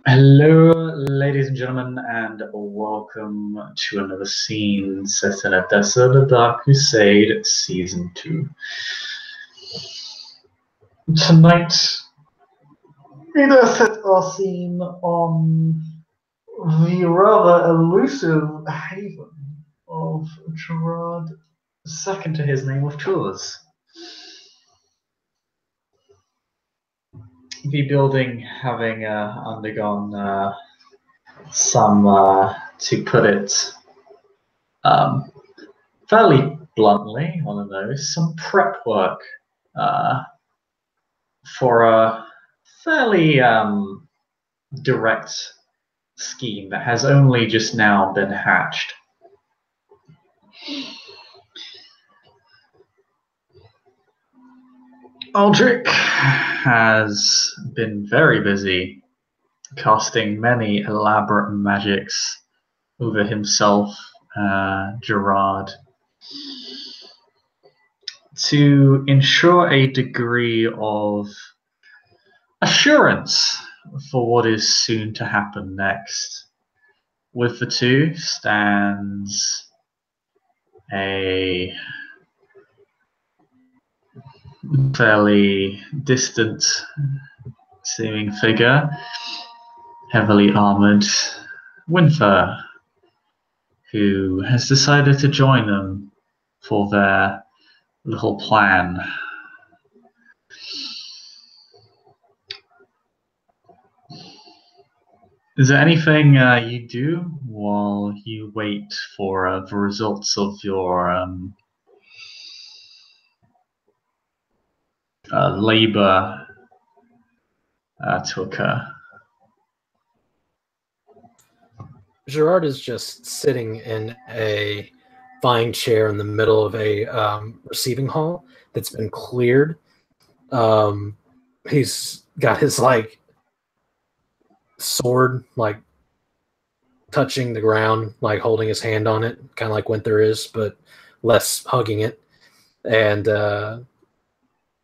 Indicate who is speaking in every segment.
Speaker 1: Hello, ladies and gentlemen, and welcome to another scene set in Odessa, the Dark Crusade, Season 2. Tonight, we set our scene on the rather elusive haven of Gerard, second to his name of Tours. The building having undergone some, to put it fairly bluntly, one of those, some prep work for a fairly direct scheme that has only just now been hatched. Aldric has been very busy casting many elaborate magics over himself, Gerard, to ensure a degree of assurance for what is soon to happen next. With the two stands a fairly distant seeming figure, heavily armored Winther, who has decided to join them for their little plan. Is there anything you do while you wait for the results of your labor to occur?
Speaker 2: Gerard is just sitting in a fine chair in the middle of a receiving hall that's been cleared. He's got his sword touching the ground, holding his hand on it, kind of like Winther is, but less hugging it, and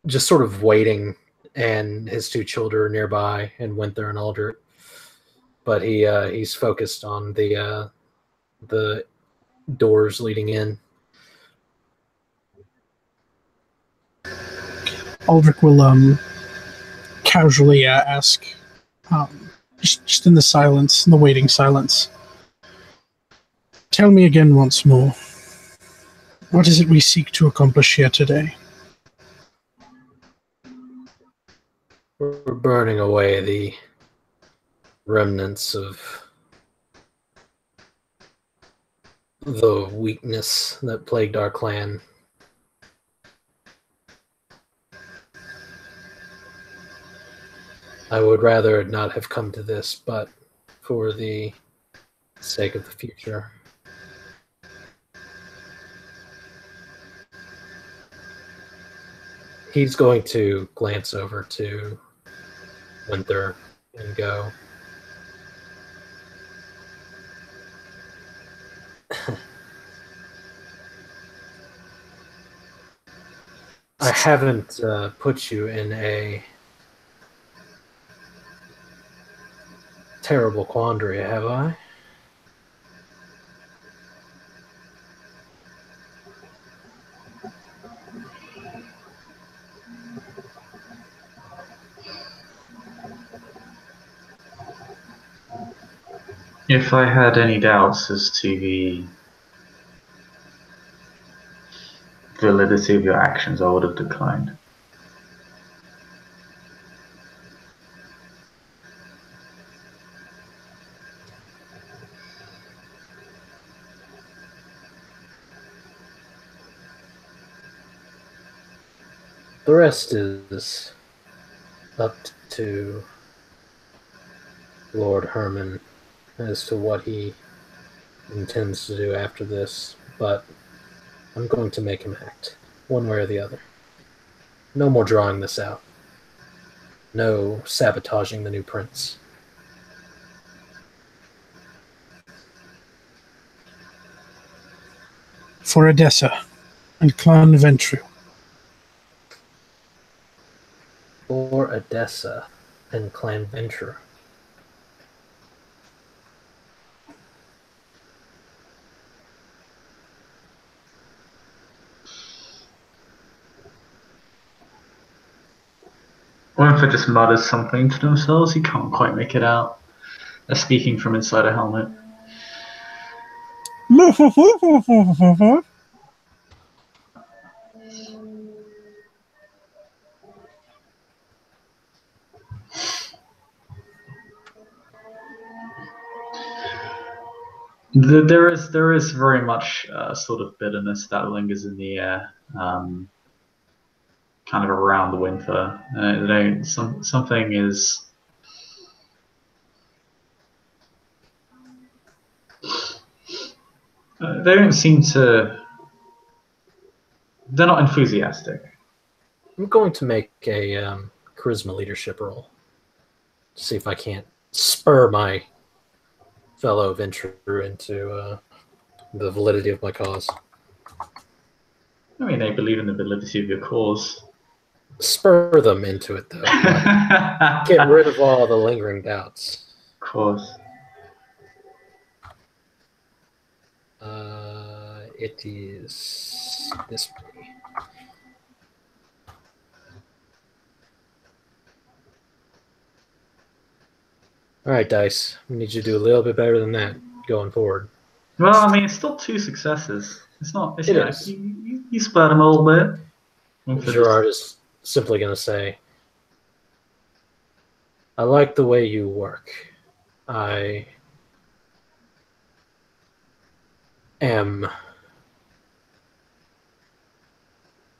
Speaker 2: just sort of waiting. And his two children are nearby, and Winther and Aldric. But he's focused on the doors leading in.
Speaker 3: Aldric will casually ask, just in the silence, in the waiting silence, tell me again once more, what is it we seek to accomplish here today?
Speaker 2: We're burning away the remnants of the weakness that plagued our clan. I would rather not have come to this, but for the sake of the future. He's going to glance over to Winther and go, I haven't put you in a terrible quandary, have I?
Speaker 1: If I had any doubts as to the validity of your actions, I would have declined.
Speaker 2: The rest is up to Lord Herman as to what he intends to do after this, but I'm going to make him act, one way or the other. No more drawing this out. No sabotaging the new prince.
Speaker 3: For Odessa and Clan Ventru.
Speaker 2: For Odessa and Clan Ventru.
Speaker 1: Winther just mutters something to themselves. He can't quite make it out. They're speaking from inside a helmet. There is very much sort of bitterness that lingers in the air, kind of around the Winther. Something is. They don't seem to. They're not enthusiastic.
Speaker 2: I'm going to make a charisma leadership roll to see if I can't spur my fellow adventurer into the validity of my cause.
Speaker 1: I mean, they believe in the validity of your cause.
Speaker 2: Spur them into it, though. Get rid of all the lingering doubts.
Speaker 1: Of course.
Speaker 2: It is this many. All right, Dice. We need you to do a little bit better than that going forward.
Speaker 1: Well, I mean, it's still 2 successes. It's not. It's,
Speaker 2: It
Speaker 1: you know,
Speaker 2: is.
Speaker 1: You spurred them a little bit.
Speaker 2: Gerard is simply going to say, I like the way you work. I am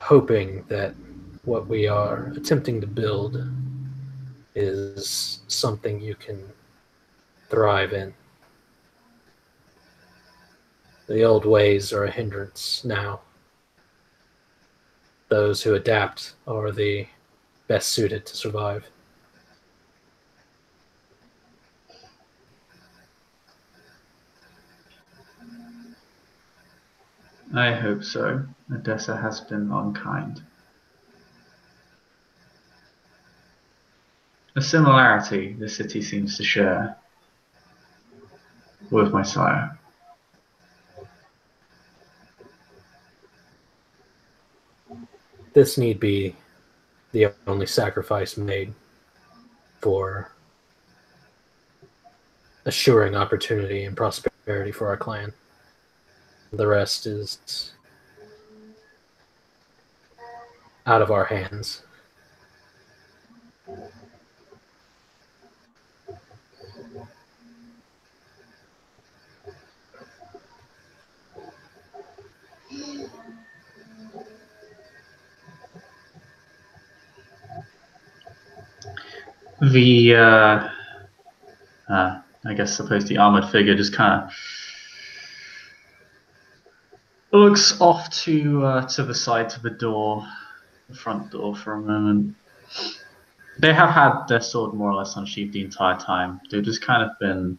Speaker 2: hoping that what we are attempting to build is something you can thrive in. The old ways are a hindrance now. Those who adapt are the best suited to survive.
Speaker 1: I hope so. Odessa has been unkind. A similarity the city seems to share with my sire.
Speaker 2: This need be the only sacrifice made for assuring opportunity and prosperity for our clan. The rest is out of our hands.
Speaker 1: The I suppose the armored figure just kind of looks off to the side, to the door, the front door, for a moment. They have had their sword more or less unsheathed the entire time. They've just kind of been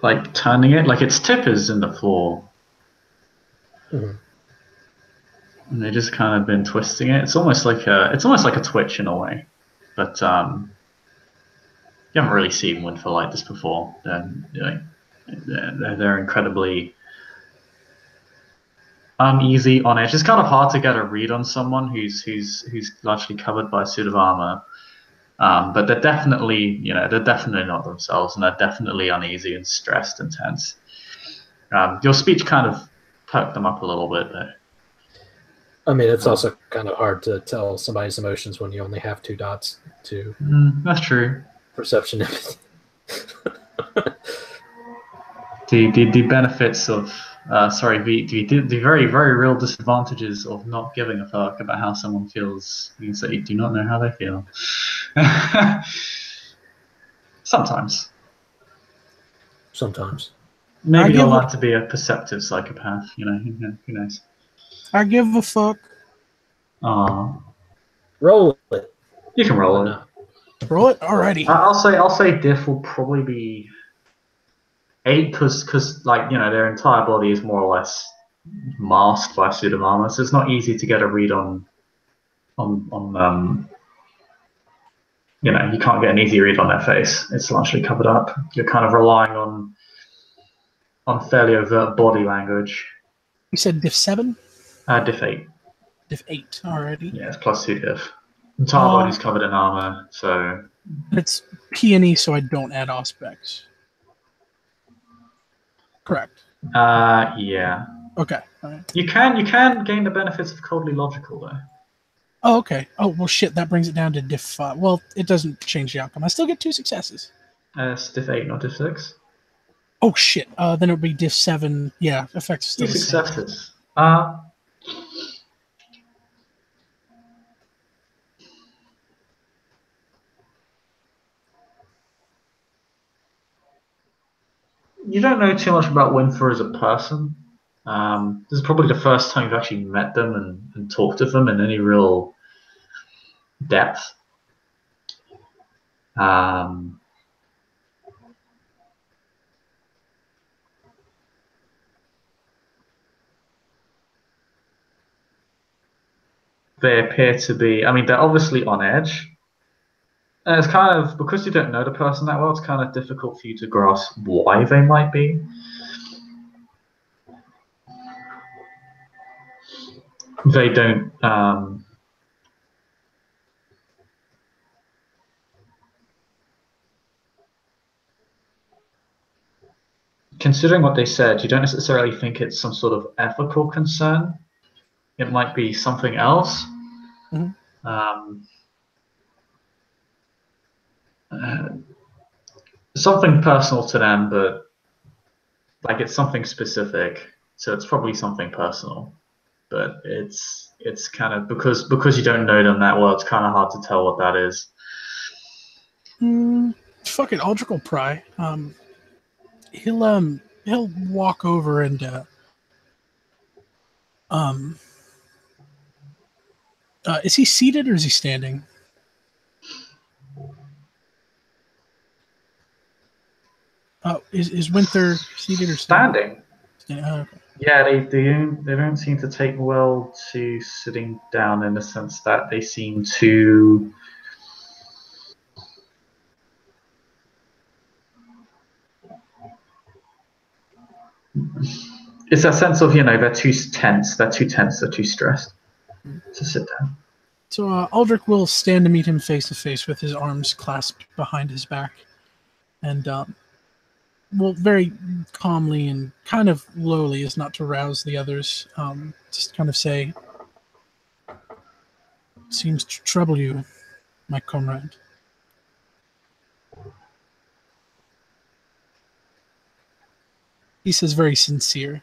Speaker 1: like turning it, like its tip is in the floor.
Speaker 2: Mm-hmm.
Speaker 1: And they just kind of been twisting it. It's almost like a twitch in a way, but you haven't really seen Winther like this before. They're incredibly uneasy on edge. It's kind of hard to get a read on someone who's largely covered by a suit of armor, but they're definitely not themselves, and they're definitely uneasy and stressed and tense. Your speech kind of perked them up a little bit, though.
Speaker 2: I mean, it's also kind of hard to tell somebody's emotions when you only have 2 dots to
Speaker 1: that's true.
Speaker 2: perception.
Speaker 1: The benefits of the very, very real disadvantages of not giving a fuck about how someone feels means that you do not know how they feel. Sometimes. Maybe you'll learn to be a perceptive psychopath, who knows.
Speaker 3: I give a fuck.
Speaker 1: Aww.
Speaker 2: Roll it.
Speaker 1: You can roll it.
Speaker 3: Roll it? Alrighty.
Speaker 1: I'll say diff will probably be 8 because their entire body is more or less masked by a suit of armor, so it's not easy to get a read on you can't get an easy read on their face. It's largely covered up. You're kind of relying on fairly overt body language.
Speaker 3: You said diff 7?
Speaker 1: Diff 8.
Speaker 3: Diff 8 already.
Speaker 1: Yeah, it's +2 diff. Entire body's covered in armor, so
Speaker 3: it's P&E, so I don't add auspex. Correct.
Speaker 1: Yeah.
Speaker 3: Okay. All right.
Speaker 1: You can gain the benefits of coldly logical though.
Speaker 3: Oh, okay. Oh, well, shit. That brings it down to diff 5. Well, it doesn't change the outcome. I still get 2 successes.
Speaker 1: It's diff 8, not diff 6.
Speaker 3: Oh, shit. Then it would be diff 7. Yeah, effects still
Speaker 1: 2
Speaker 3: the same.
Speaker 1: successes. You don't know too much about Winther as a person. This is probably the first time you've actually met them and talked to them in any real depth. They appear to be, I mean, they're obviously on edge. And it's kind of, because you don't know the person that well, it's kind of difficult for you to grasp why they might be. They don't, considering what they said, you don't necessarily think it's some sort of ethical concern. It might be something else.
Speaker 3: Mm-hmm.
Speaker 1: Something personal to them, but like it's something specific. So it's probably something personal. But it's kind of because you don't know them that well, it's kind of hard to tell what that is.
Speaker 3: Fuck it, Aldric will pry. He'll walk over and is he seated or is he standing? Is Winther seated or standing?
Speaker 1: Okay. Yeah, they don't seem to take well to sitting down in the sense that they seem to. It's a sense of, they're too tense, they're too stressed to sit down.
Speaker 3: So Aldric will stand to meet him face to face with his arms clasped behind his back, and will very calmly and kind of lowly, as not to rouse the others, just kind of say, "Seems to trouble you, my comrade." He says, very sincere.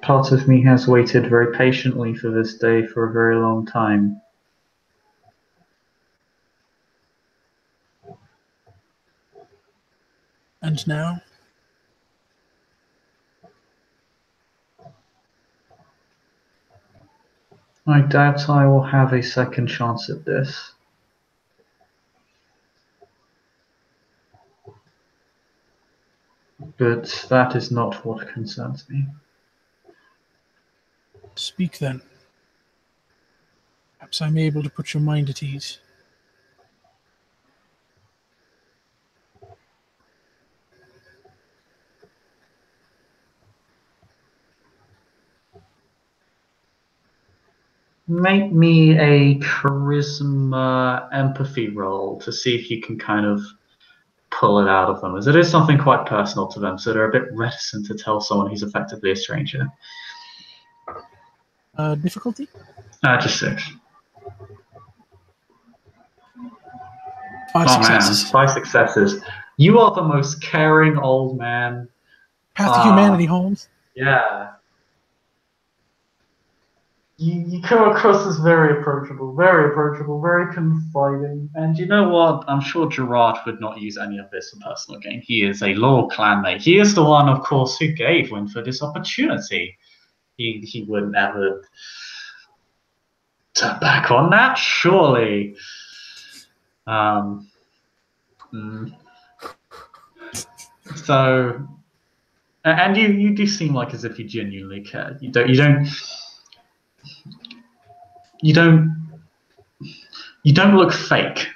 Speaker 1: Part of me has waited very patiently for this day for a very long time.
Speaker 3: And now?
Speaker 1: I doubt I will have a second chance at this. But that is not what concerns me.
Speaker 3: Speak then. Perhaps I'm able to put your mind at ease.
Speaker 1: Make me a charisma empathy roll to see if you can kind of pull it out of them, as it is something quite personal to them, so they're a bit reticent to tell someone who's effectively a stranger.
Speaker 3: Difficulty?
Speaker 1: Just 6.
Speaker 3: 5 successes.
Speaker 1: Man, 5 successes. You are the most caring old man.
Speaker 3: Path to humanity, Holmes.
Speaker 1: Yeah. You come across as very approachable, very confiding. And you know what? I'm sure Gerard would not use any of this for personal gain. He is a loyal clanmate. He is the one, of course, who gave Winther this opportunity. He would never turn back on that, surely. So And you do seem like as if you genuinely care. You don't look fake,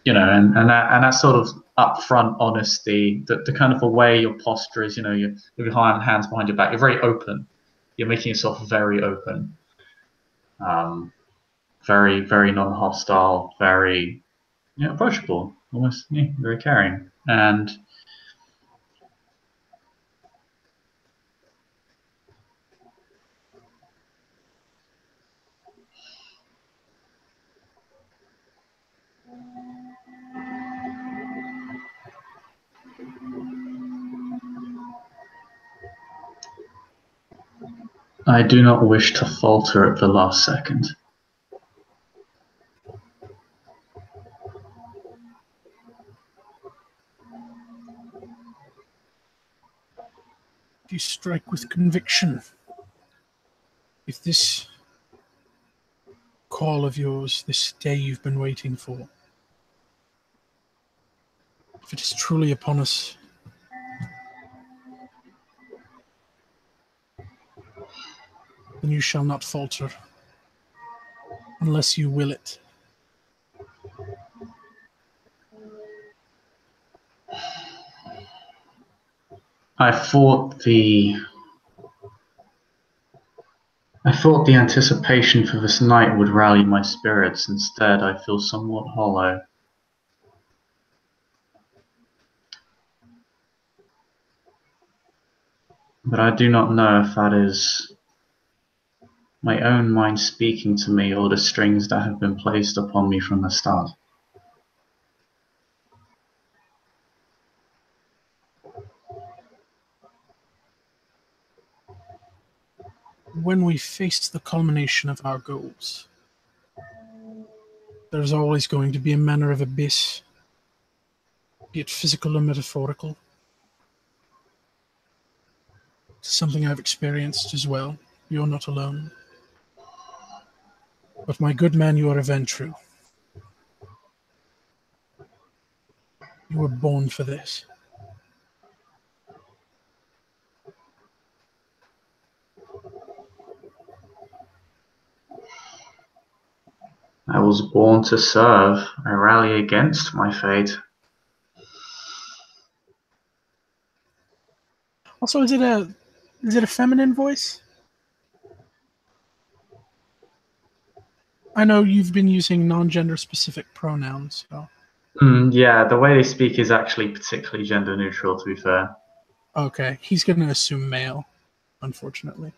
Speaker 1: and that sort of upfront honesty, the kind of the way your posture is, you're behind hands behind your back, you're very open. You're making yourself very open, very, very non-hostile, very approachable, almost very caring. And I do not wish to falter at the last second.
Speaker 3: You strike with conviction. If this call of yours, this day you've been waiting for, if it is truly upon us, then you shall not falter, unless you will it.
Speaker 1: I thought the anticipation for this night would rally my spirits. Instead, I feel somewhat hollow. But I do not know if that is my own mind speaking to me or the strings that have been placed upon me from the start.
Speaker 3: When we face the culmination of our goals, there's always going to be a manner of abyss, be it physical or metaphorical. It's something I've experienced as well. You're not alone. But my good man, you are a Ventru. You were born for this.
Speaker 1: I was born to serve. I rally against my fate.
Speaker 3: Also, is it a feminine voice? I know you've been using non-gender specific pronouns, so.
Speaker 1: Yeah, the way they speak is actually particularly gender neutral, to be fair.
Speaker 3: Okay, he's going to assume male, unfortunately.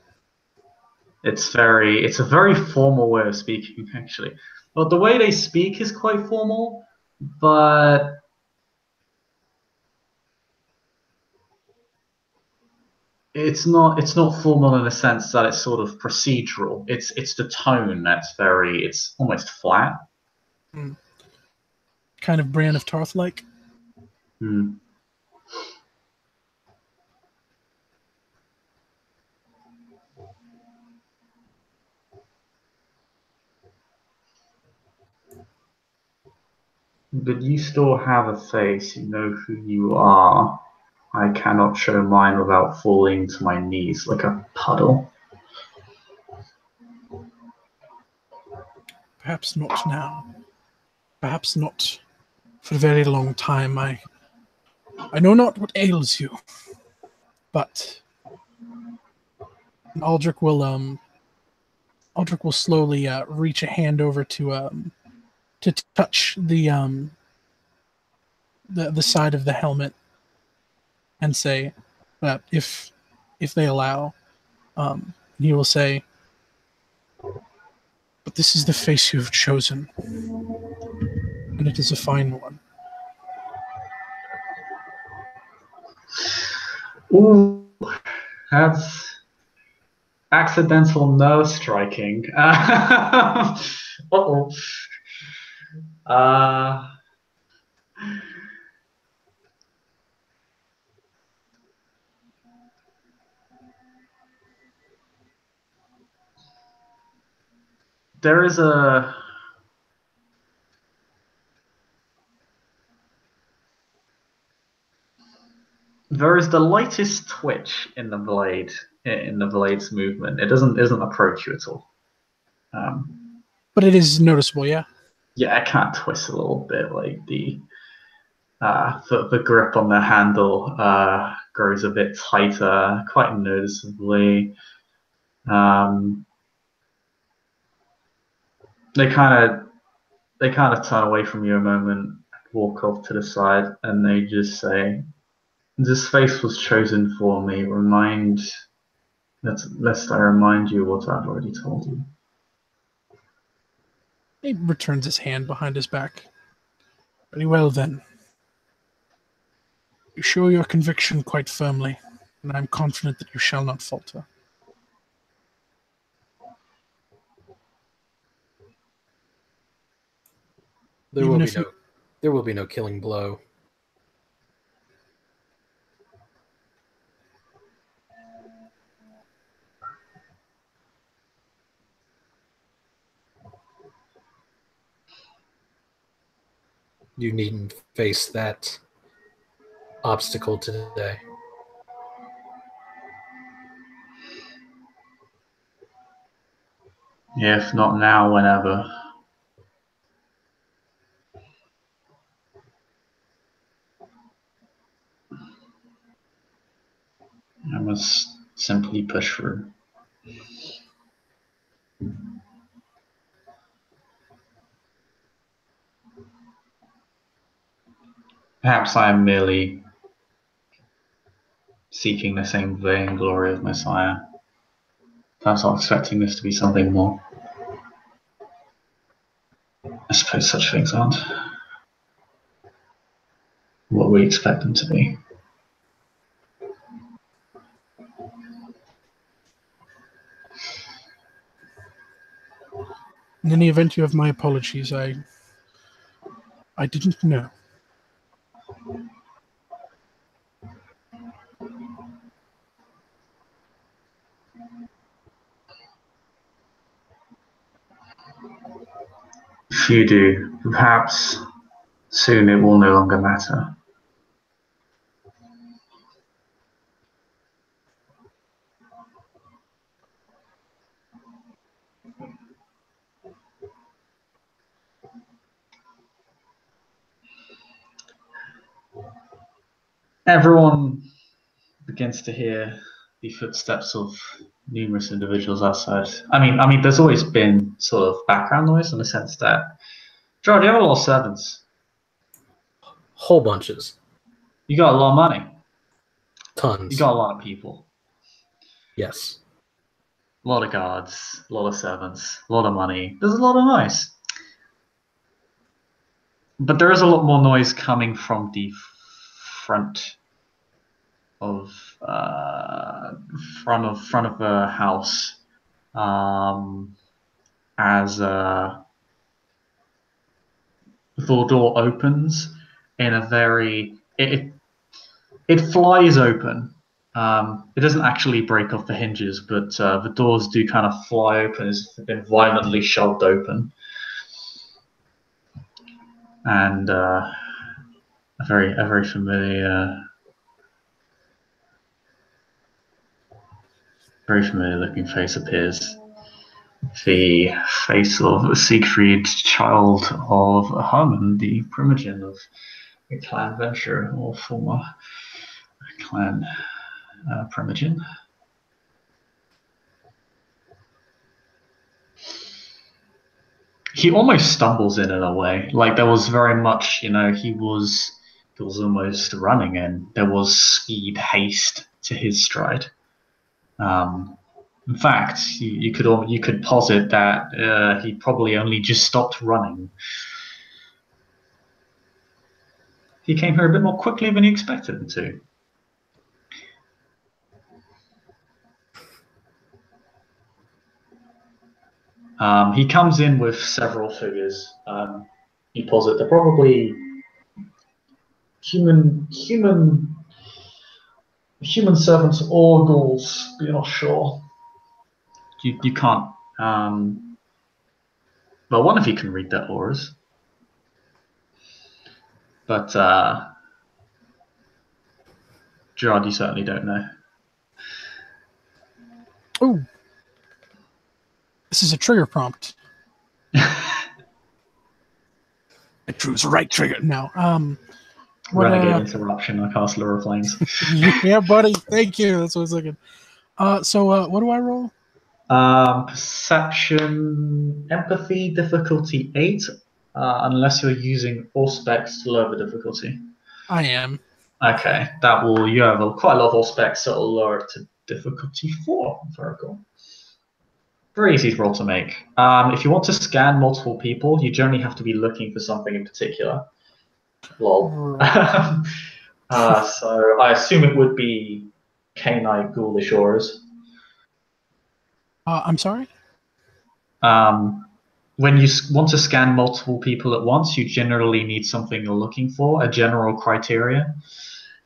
Speaker 1: It's a very formal way of speaking, actually. Well, the way they speak is quite formal, but it's not formal in the sense that it's sort of procedural. It's the tone that's it's almost flat.
Speaker 3: Kind of Brienne of Tarth-like.
Speaker 1: But you still have a face. You know who you are. I cannot show mine without falling to my knees like a puddle.
Speaker 3: Perhaps not now. Perhaps not for a very long time. I know not what ails you, but Aldric will slowly reach a hand over to touch the side of the helmet and say that if they allow, he will say, "But this is the face you have chosen, and it is a fine one."
Speaker 1: Ooh, that's accidental nerve striking. Uh-oh. There is a There is the lightest twitch in the blade, in the blade's movement. It doesn't approach you at all.
Speaker 3: But it is noticeable, yeah.
Speaker 1: Yeah, it can twist a little bit, like the grip on the handle grows a bit tighter, quite noticeably. They kind of turn away from you a moment, walk off to the side, and they just say, "This face was chosen for me. Lest I remind you what I've already told you."
Speaker 3: He returns his hand behind his back. Very well, then. You show your conviction quite firmly, and I am confident that you shall not falter.
Speaker 2: There will be no killing blow. You needn't face that obstacle today.
Speaker 1: If not now, whenever. I must simply push through. Perhaps I am merely seeking the same vain glory of Messiah. Perhaps I'm expecting this to be something more. I suppose such things aren't what we expect them to be.
Speaker 3: In any event, you have my apologies. I didn't know.
Speaker 1: If you do, perhaps soon it will no longer matter. Everyone begins to hear the footsteps of numerous individuals outside. I mean, there's always been sort of background noise in the sense that, Gerard, you have a lot of servants.
Speaker 2: Whole bunches.
Speaker 1: You got a lot of money.
Speaker 2: Tons.
Speaker 1: You got a lot of people.
Speaker 2: Yes.
Speaker 1: A lot of guards, a lot of servants, a lot of money. There's a lot of noise. But there is a lot more noise coming from the front of the house as the door opens in a very it flies open. It doesn't actually break off the hinges, but the doors do kind of fly open as if they've been violently shoved open. And a very familiar looking face appears. The face of Siegfried, child of Herman, the primogen of a clan venture, or former clan primogen. He almost stumbles in a way. Like there was very much, he was almost running, and there was speed, haste to his stride. In fact, you could posit that he probably only just stopped running. He came here a bit more quickly than you expected him to. He comes in with several figures. You posit they're probably human servants or ghouls. You're not sure. You can't. Well, one of you can read their auras, but Gerard, you certainly don't know.
Speaker 3: Oh, this is a trigger prompt. I chose the right trigger. No.
Speaker 1: Renegade interruption. I cast Lure of Flames.
Speaker 3: Yeah, buddy. Thank you. That's what I was thinking. So what do I roll?
Speaker 1: Perception, empathy, difficulty 8, unless you're using Auspex to lower the difficulty.
Speaker 3: I am.
Speaker 1: Okay, you have quite a lot of Auspex, so it'll lower it to difficulty 4. Very cool. Very easy roll to make. If you want to scan multiple people, you generally have to be looking for something in particular. Lol. So I assume it would be canine ghoulish auras.
Speaker 3: I'm sorry?
Speaker 1: When you want to scan multiple people at once, you generally need something you're looking for, a general criteria.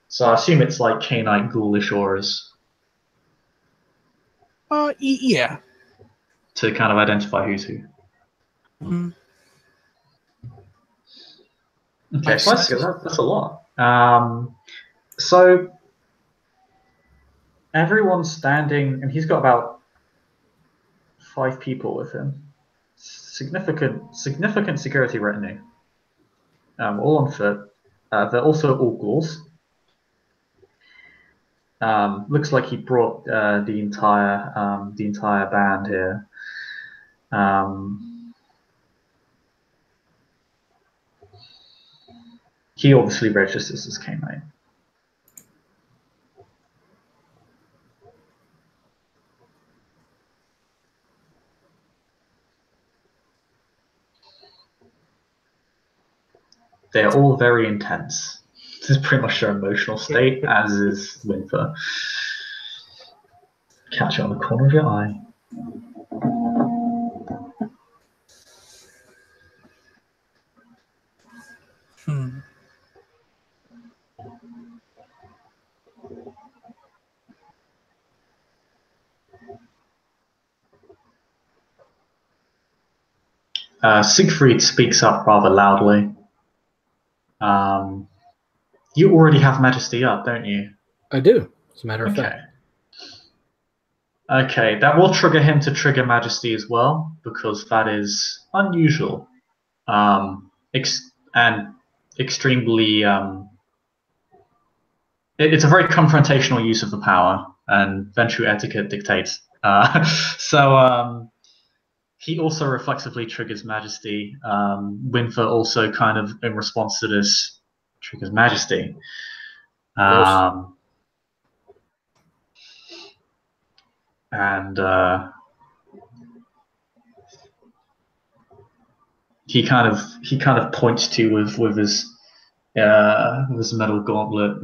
Speaker 1: So I assume it's like canine ghoulish auras.
Speaker 3: Yeah.
Speaker 1: To kind of identify who's who.
Speaker 3: Mm.
Speaker 1: Okay, that's a lot. So everyone's standing, and he's got about 5 people with him. Significant security retinue. All on foot. They're also all ghouls. Looks like he brought the entire band here. He obviously registers as K9. They're all very intense. This is pretty much their emotional state, as is Winther. Catch it on the corner of your eye. Siegfried speaks up rather loudly. You already have Majesty up, don't you?
Speaker 2: I do, as a matter of fact.
Speaker 1: Okay, that will trigger him to trigger Majesty as well, because that is unusual. And extremely... it's a very confrontational use of the power, and Ventrue etiquette dictates. So he also reflexively triggers Majesty. Winther also kind of, in response to this, triggers Majesty. And he kind of points to you with his metal gauntlet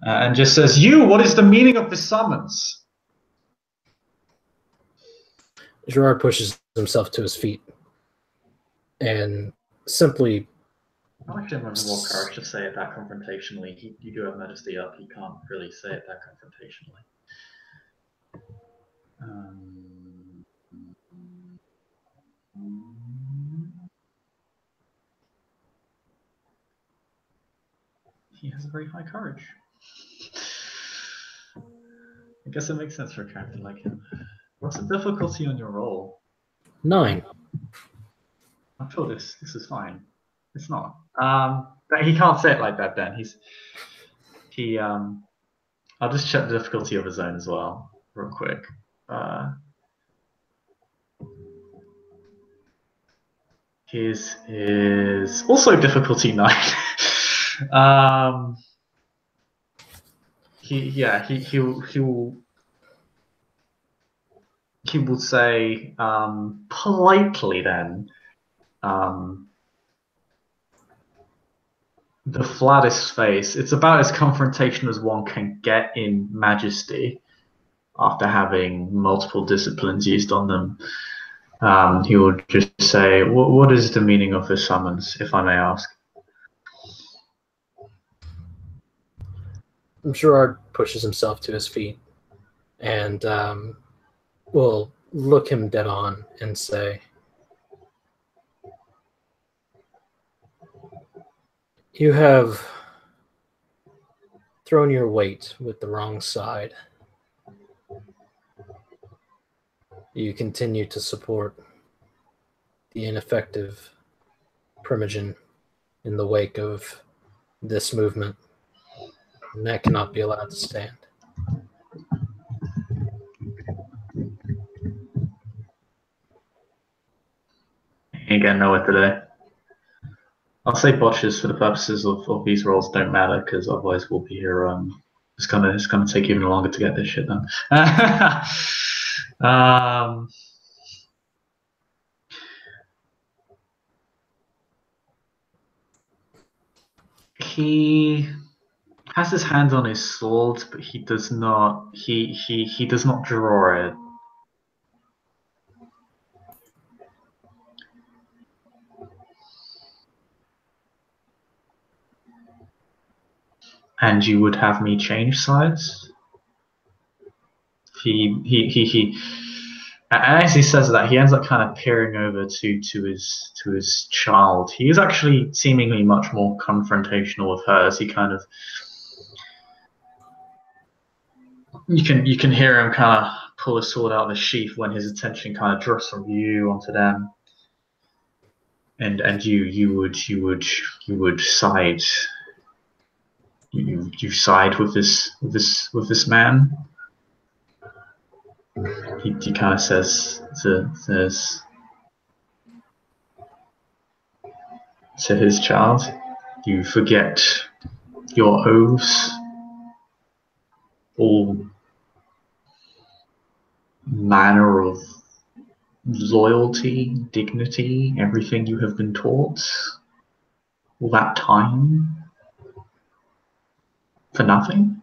Speaker 1: and just says, "You, what is the meaning of this summons?"
Speaker 2: Gerard pushes himself to his feet and simply...
Speaker 1: I actually remember more courage to say it that confrontationally. You do have Majesty up, he can't really say it that confrontationally. He has a very high courage. I guess it makes sense for a character like him. What's the difficulty on your roll?
Speaker 2: 9.
Speaker 1: I'm sure this is fine. It's not. He can't say it like that then. I'll just check the difficulty of his own as well, real quick. His is also difficulty 9. He will say politely then, the flattest face. It's about as confrontational as one can get in Majesty after having multiple disciplines used on them. He will just say, what is the meaning of this summons, if I may ask?
Speaker 2: Gerard pushes himself to his feet and will look him dead on and say, "You have thrown your weight with the wrong side. You continue to support the ineffective Primogen in the wake of this movement, and that cannot be allowed to stand.
Speaker 1: You ain't getting nowhere today. I'll say botches for the purposes of these rolls don't matter, because otherwise we'll be here. It's gonna take even longer to get this shit done. He has his hand on his sword, but he does not. He does not draw it. And you would have me change sides? He and as he says that, he ends up kind of peering over to his child. He is actually seemingly much more confrontational with her as he kind of you can hear him kind of pull his sword out of the sheath when his attention kind of drifts from you onto them. And you would side you side with this man. He kind of says to his child, "You forget your oaths, all manner of loyalty, dignity, everything you have been taught, all that time for nothing?"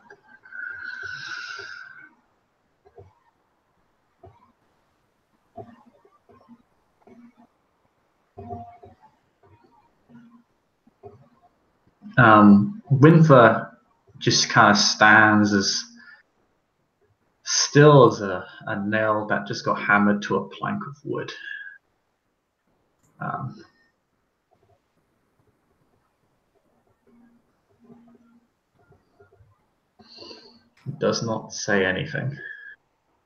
Speaker 1: Winther just kind of stands as still as a nail that just got hammered to a plank of wood. Does not say anything.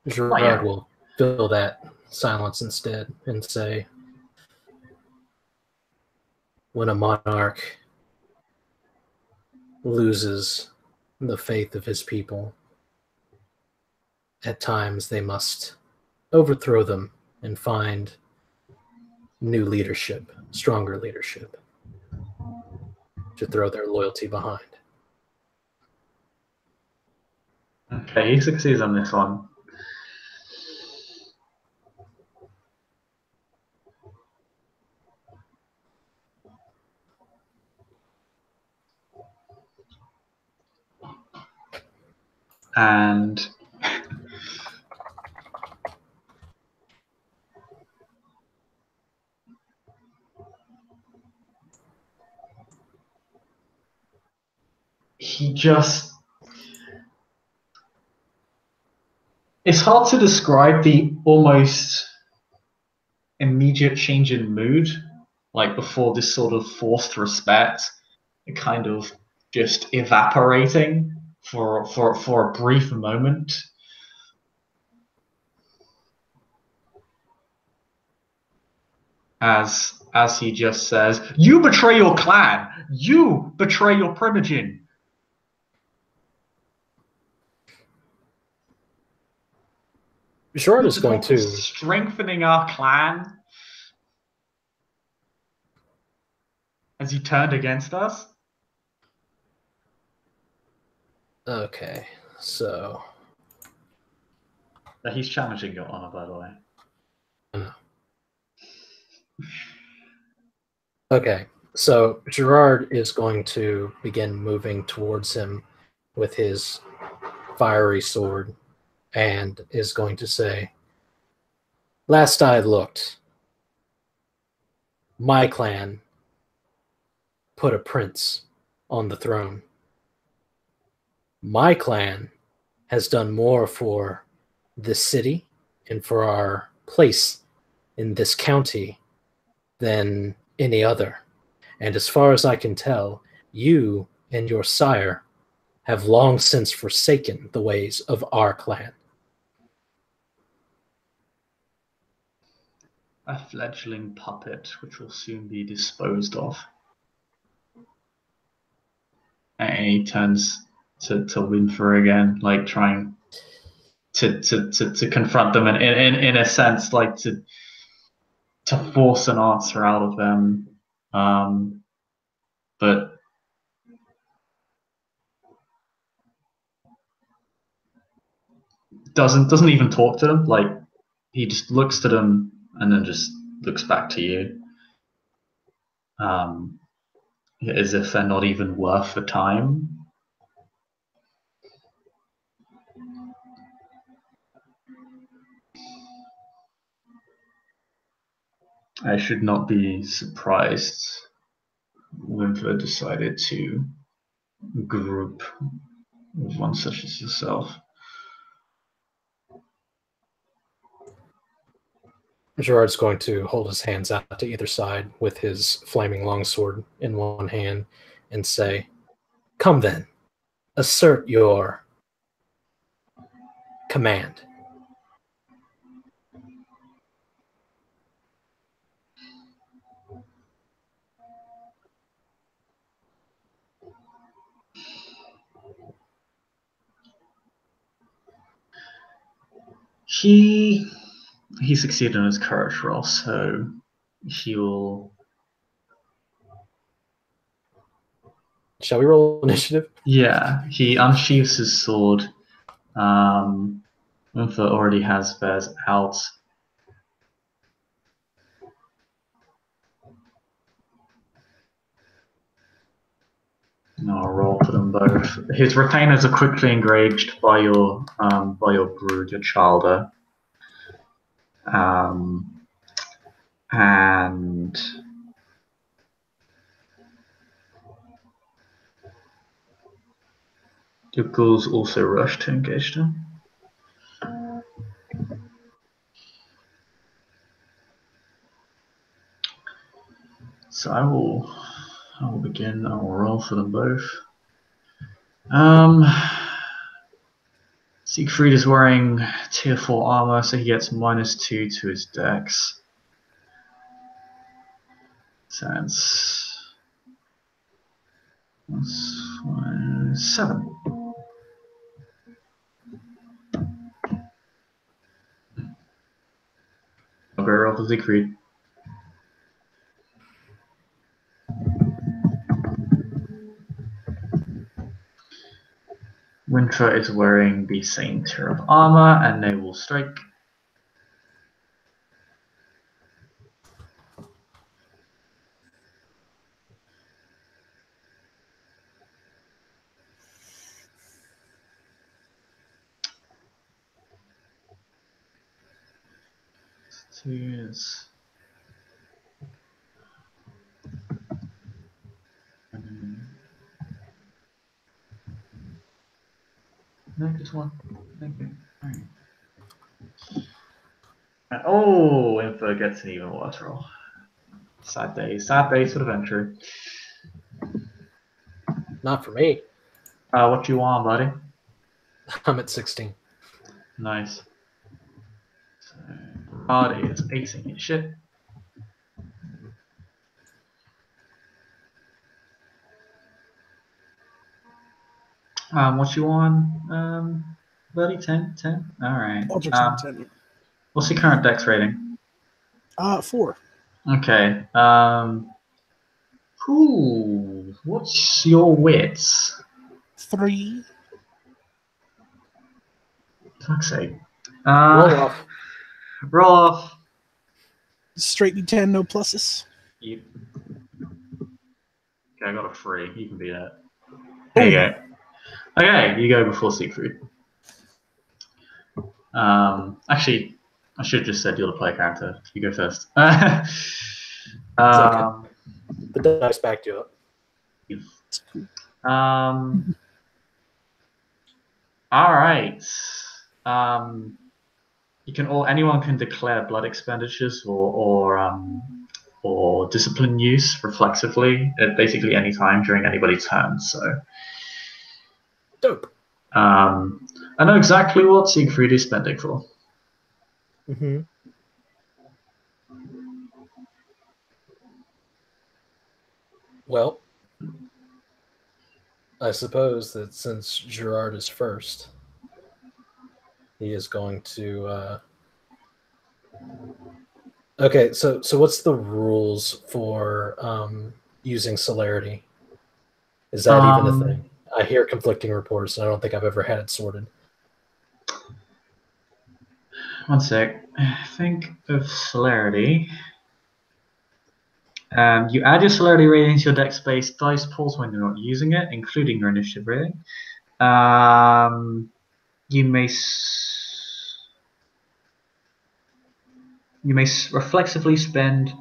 Speaker 2: Gerard will fill that silence instead and say, when a monarch loses the faith of his people, at times they must overthrow them and find new leadership, stronger leadership, to throw their loyalty behind.
Speaker 1: Okay, he succeeds on this one. And he just... It's hard to describe the almost immediate change in mood, like before this sort of forced respect, kind of just evaporating for a brief moment. As he just says, "You betray your clan! You betray your Primogen!"
Speaker 2: Gerard is going to...
Speaker 1: strengthening our clan as he turned against us.
Speaker 2: Okay, so...
Speaker 1: He's challenging your honor, by the way.
Speaker 2: I know. Okay, so Gerard is going to begin moving towards him with his fiery sword and is going to say, "Last I looked, my clan put a prince on the throne. My clan has done more for this city and for our place in this county than any other. And as far as I can tell, you and your sire have long since forsaken the ways of our clan.
Speaker 1: A fledgling puppet, which will soon be disposed of. And he turns to Winther again, like trying to confront them, and in a sense, like to force an answer out of them, but doesn't even talk to them. Like he just looks to them and then just looks back to you, as if they're not even worth the time. I should not be surprised Winther decided to group with one such as yourself.
Speaker 2: Gerard's going to hold his hands out to either side with his flaming longsword in one hand and say, "Come then, assert your command."
Speaker 1: He succeeded in his courage roll, so he'll.
Speaker 2: Shall we roll initiative?
Speaker 1: Yeah, he unsheathes his sword. Winther already has theirs out. And I'll roll for them both. His retainers are quickly engaged by your brood, your childer. And your ghouls also rush to engage them. So I will begin. I will roll for them both. Siegfried is wearing tier 4 armor, so he gets -2 to his dex. So it's 7. I'll go roll for Siegfried. Winther is wearing the same tier of armor, and they will strike. Is no, just one. Thank you. All right. And, oh, Winther gets an even worse roll. Sad days for the venture.
Speaker 2: Not for me.
Speaker 1: What you want, buddy?
Speaker 2: I'm at 16.
Speaker 1: Nice. So, Hardy is acing his shit. What you want, buddy? 10? Alright.
Speaker 3: Aldric and 10.
Speaker 1: What's your current dex rating?
Speaker 3: 4.
Speaker 1: Okay. What's your wits?
Speaker 3: 3.
Speaker 1: Fuck's sake.
Speaker 2: Roll off.
Speaker 1: Roll off.
Speaker 3: Straight D10, no pluses.
Speaker 1: Yep. Okay, I got a 3. You can be that. There you go. Okay, you go before Siegfried. Actually, I should have just said you're the player character. You go first.
Speaker 2: Okay. The dice backed you up.
Speaker 1: All right. Anyone can declare blood expenditures or discipline use reflexively at basically any time during anybody's turn. So
Speaker 2: Dope.
Speaker 1: I know exactly what Siegfried is spending for.
Speaker 2: Mm-hmm. Well, I suppose that since Gerard is first, he is going to. Okay, so what's the rules for using celerity? Is that even a thing? I hear conflicting reports, and I don't think I've ever had it sorted.
Speaker 1: One sec. Think of celerity. You add your celerity rating to your dex-based dice pools when you're not using it, including your initiative rating. You may reflexively spend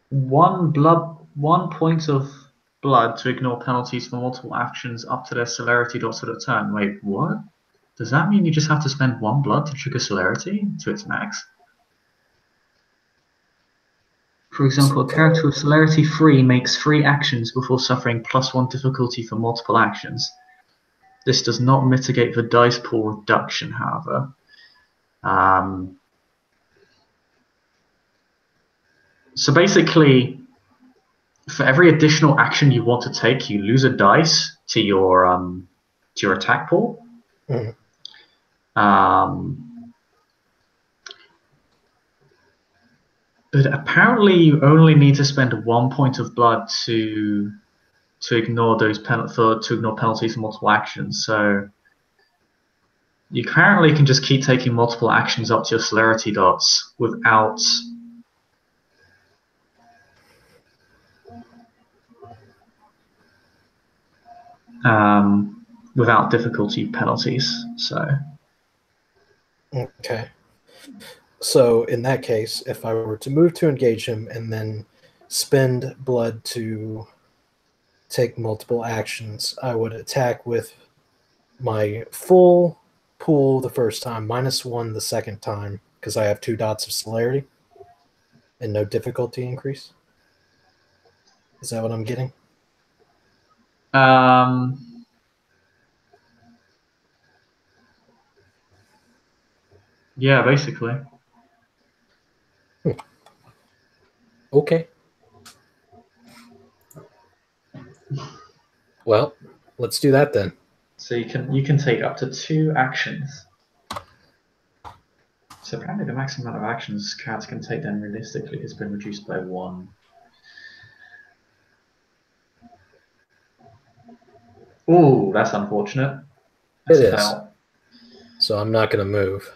Speaker 1: one point of blood to ignore penalties for multiple actions up to their celerity dots at a turn. Wait, what? Does that mean you just have to spend one blood to trigger celerity to its max? For example, a character with celerity 3 makes 3 actions before suffering +1 difficulty for multiple actions. This does not mitigate the dice pool reduction, however. So basically, for every additional action you want to take, you lose a dice to your attack pool.
Speaker 2: Mm.
Speaker 1: But apparently, you only need to spend 1 point of blood to ignore those penalties for multiple actions. So you currently can just keep taking multiple actions up to your celerity dots without difficulty penalties. So
Speaker 2: Okay. So in that case, if I were to move to engage him and then spend blood to take multiple actions, I would attack with my full pool the first time, -1 the second time, because I have 2 dots of celerity and no difficulty increase. Is that what I'm getting?
Speaker 1: Yeah, basically.
Speaker 2: Okay. Well, let's do that then.
Speaker 1: So you can take up to 2 actions. So apparently the maximum amount of actions cards can take then realistically has been reduced by 1. Ooh, that's unfortunate. That's
Speaker 2: It is.
Speaker 1: fail.
Speaker 2: So I'm not going to move.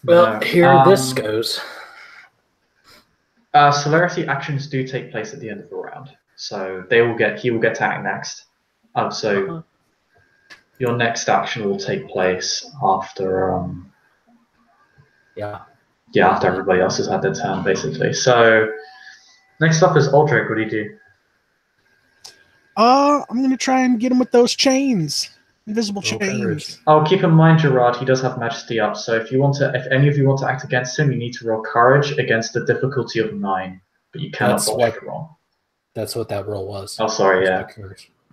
Speaker 2: Well, here this goes.
Speaker 1: Celerity actions do take place at the end of the round, so he will get to act next. So your next action will take place after after everybody else has had their turn, basically. So next up is Aldric. What do you do?
Speaker 3: I'm gonna try and get him with those chains. Invisible chains.
Speaker 1: Oh, keep in mind, Gerard, he does have Majesty up, so if any of you want to act against him, you need to roll Courage against the difficulty of 9, but you cannot dodge the roll.
Speaker 2: That's what that roll was.
Speaker 1: Oh, sorry, yeah.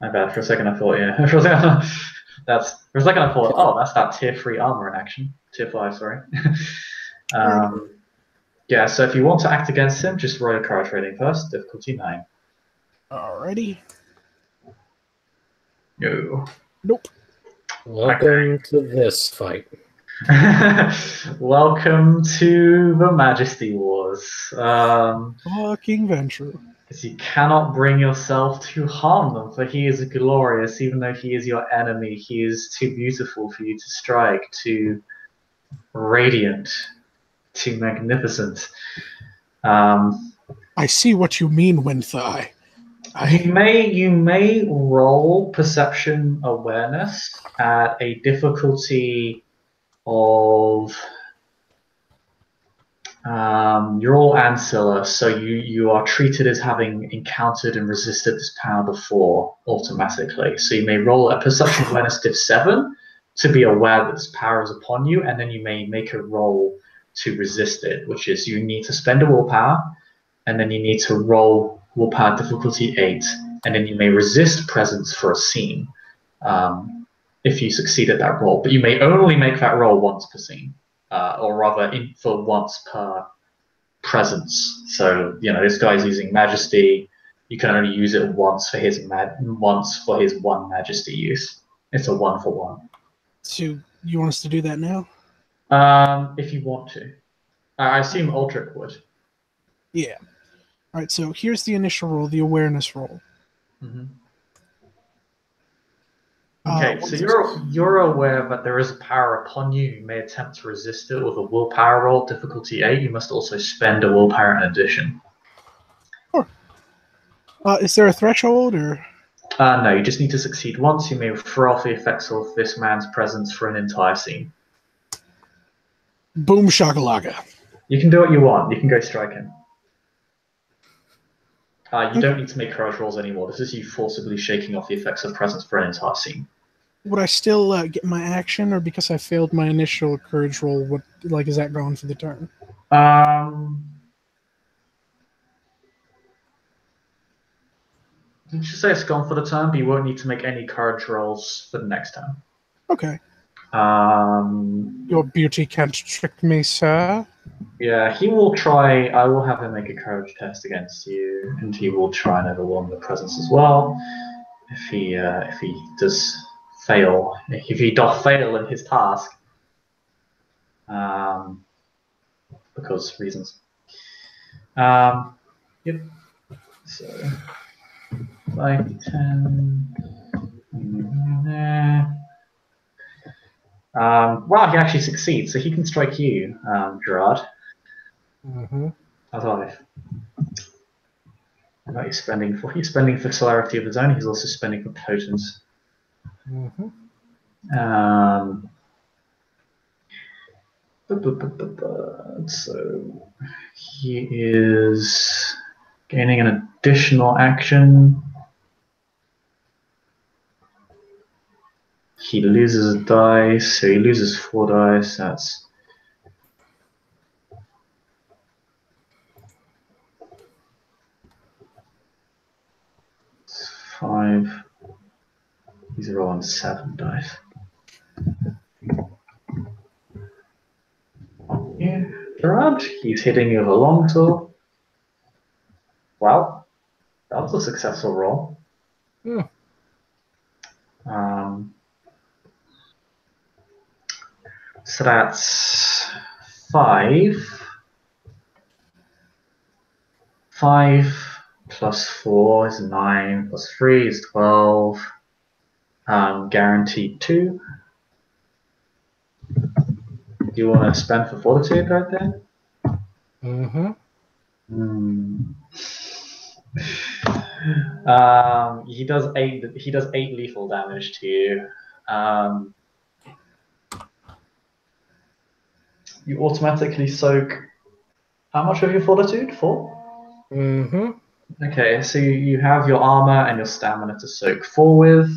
Speaker 1: My bad. For a second, I thought, yeah. For a second, I thought, oh, that's that tier 3 armor in action. Tier 5, sorry. Yeah, so if you want to act against him, just roll a Courage rating first, difficulty 9.
Speaker 3: Alrighty.
Speaker 1: No.
Speaker 3: Nope.
Speaker 2: Welcome to this fight.
Speaker 1: Welcome to the Majesty Wars.
Speaker 3: Fucking venture.
Speaker 1: Because you cannot bring yourself to harm them, for he is glorious, even though he is your enemy. He is too beautiful for you to strike, too radiant, too magnificent.
Speaker 3: I see what you mean, Winther.
Speaker 1: You may roll perception awareness at a difficulty of you're all ancillar, so you are treated as having encountered and resisted this power before automatically. So you may roll a perception awareness div 7 to be aware that this power is upon you, and then you may make a roll to resist it, which is you need to spend a willpower, and then you need to roll willpower difficulty 8 and then you may resist presence for a scene if you succeed at that roll. But you may only make that roll once per scene, or rather, for once per presence. So this guy's using Majesty. You can only use it once for his one Majesty use. It's a 1-for-1.
Speaker 3: So you want us to do that now?
Speaker 1: If you want to. I assume Aldric would.
Speaker 3: Yeah. All right, so here's the initial roll, the awareness roll.
Speaker 1: Mm-hmm. Okay, so
Speaker 3: What's
Speaker 1: you're aware that there is a power upon you. You may attempt to resist it with a willpower roll, difficulty 8. You must also spend a willpower in addition.
Speaker 3: Sure. Is there a threshold, or?
Speaker 1: No, you just need to succeed once. You may throw off the effects of this man's presence for an entire scene.
Speaker 3: Boom shakalaka.
Speaker 1: You can do what you want. You can go strike him. You don't need to make courage rolls anymore. This is you forcibly shaking off the effects of presence for an entire scene.
Speaker 3: Would I still get my action, or because I failed my initial courage roll, is that gone for the turn?
Speaker 1: You should say it's gone for the turn, but you won't need to make any courage rolls for the next turn.
Speaker 3: Okay. Your beauty can't trick me, sir.
Speaker 1: Yeah, he will try. I will have him make a courage test against you, and he will try and overwhelm your presence as well. If he does fail, if he doth fail in his task, because reasons. Yep. So 5, 10. Well, he actually succeeds, so he can strike you, Gerard.
Speaker 2: Mm-hmm.
Speaker 1: Alive. He's spending for celerity of his own. He's also spending for potence.
Speaker 2: Mm-hmm.
Speaker 1: So he is gaining an additional action. He loses a dice, so he loses 4 dice. That's 5. He's rolling 7 dice. Yeah, Gerard, he's hitting you with a long sword. Well, that was a successful roll.
Speaker 2: Yeah.
Speaker 1: So that's 5. 5 plus 4 is 9, plus 3 is 12. Guaranteed 2. Do you want to spend for fortitude right there?
Speaker 2: Mm-hmm.
Speaker 1: He does 8. He does 8 lethal damage to you. You automatically soak. How much of your fortitude? 4.
Speaker 2: Mm-hmm.
Speaker 1: Okay, so you have your armor and your stamina to soak 4 with.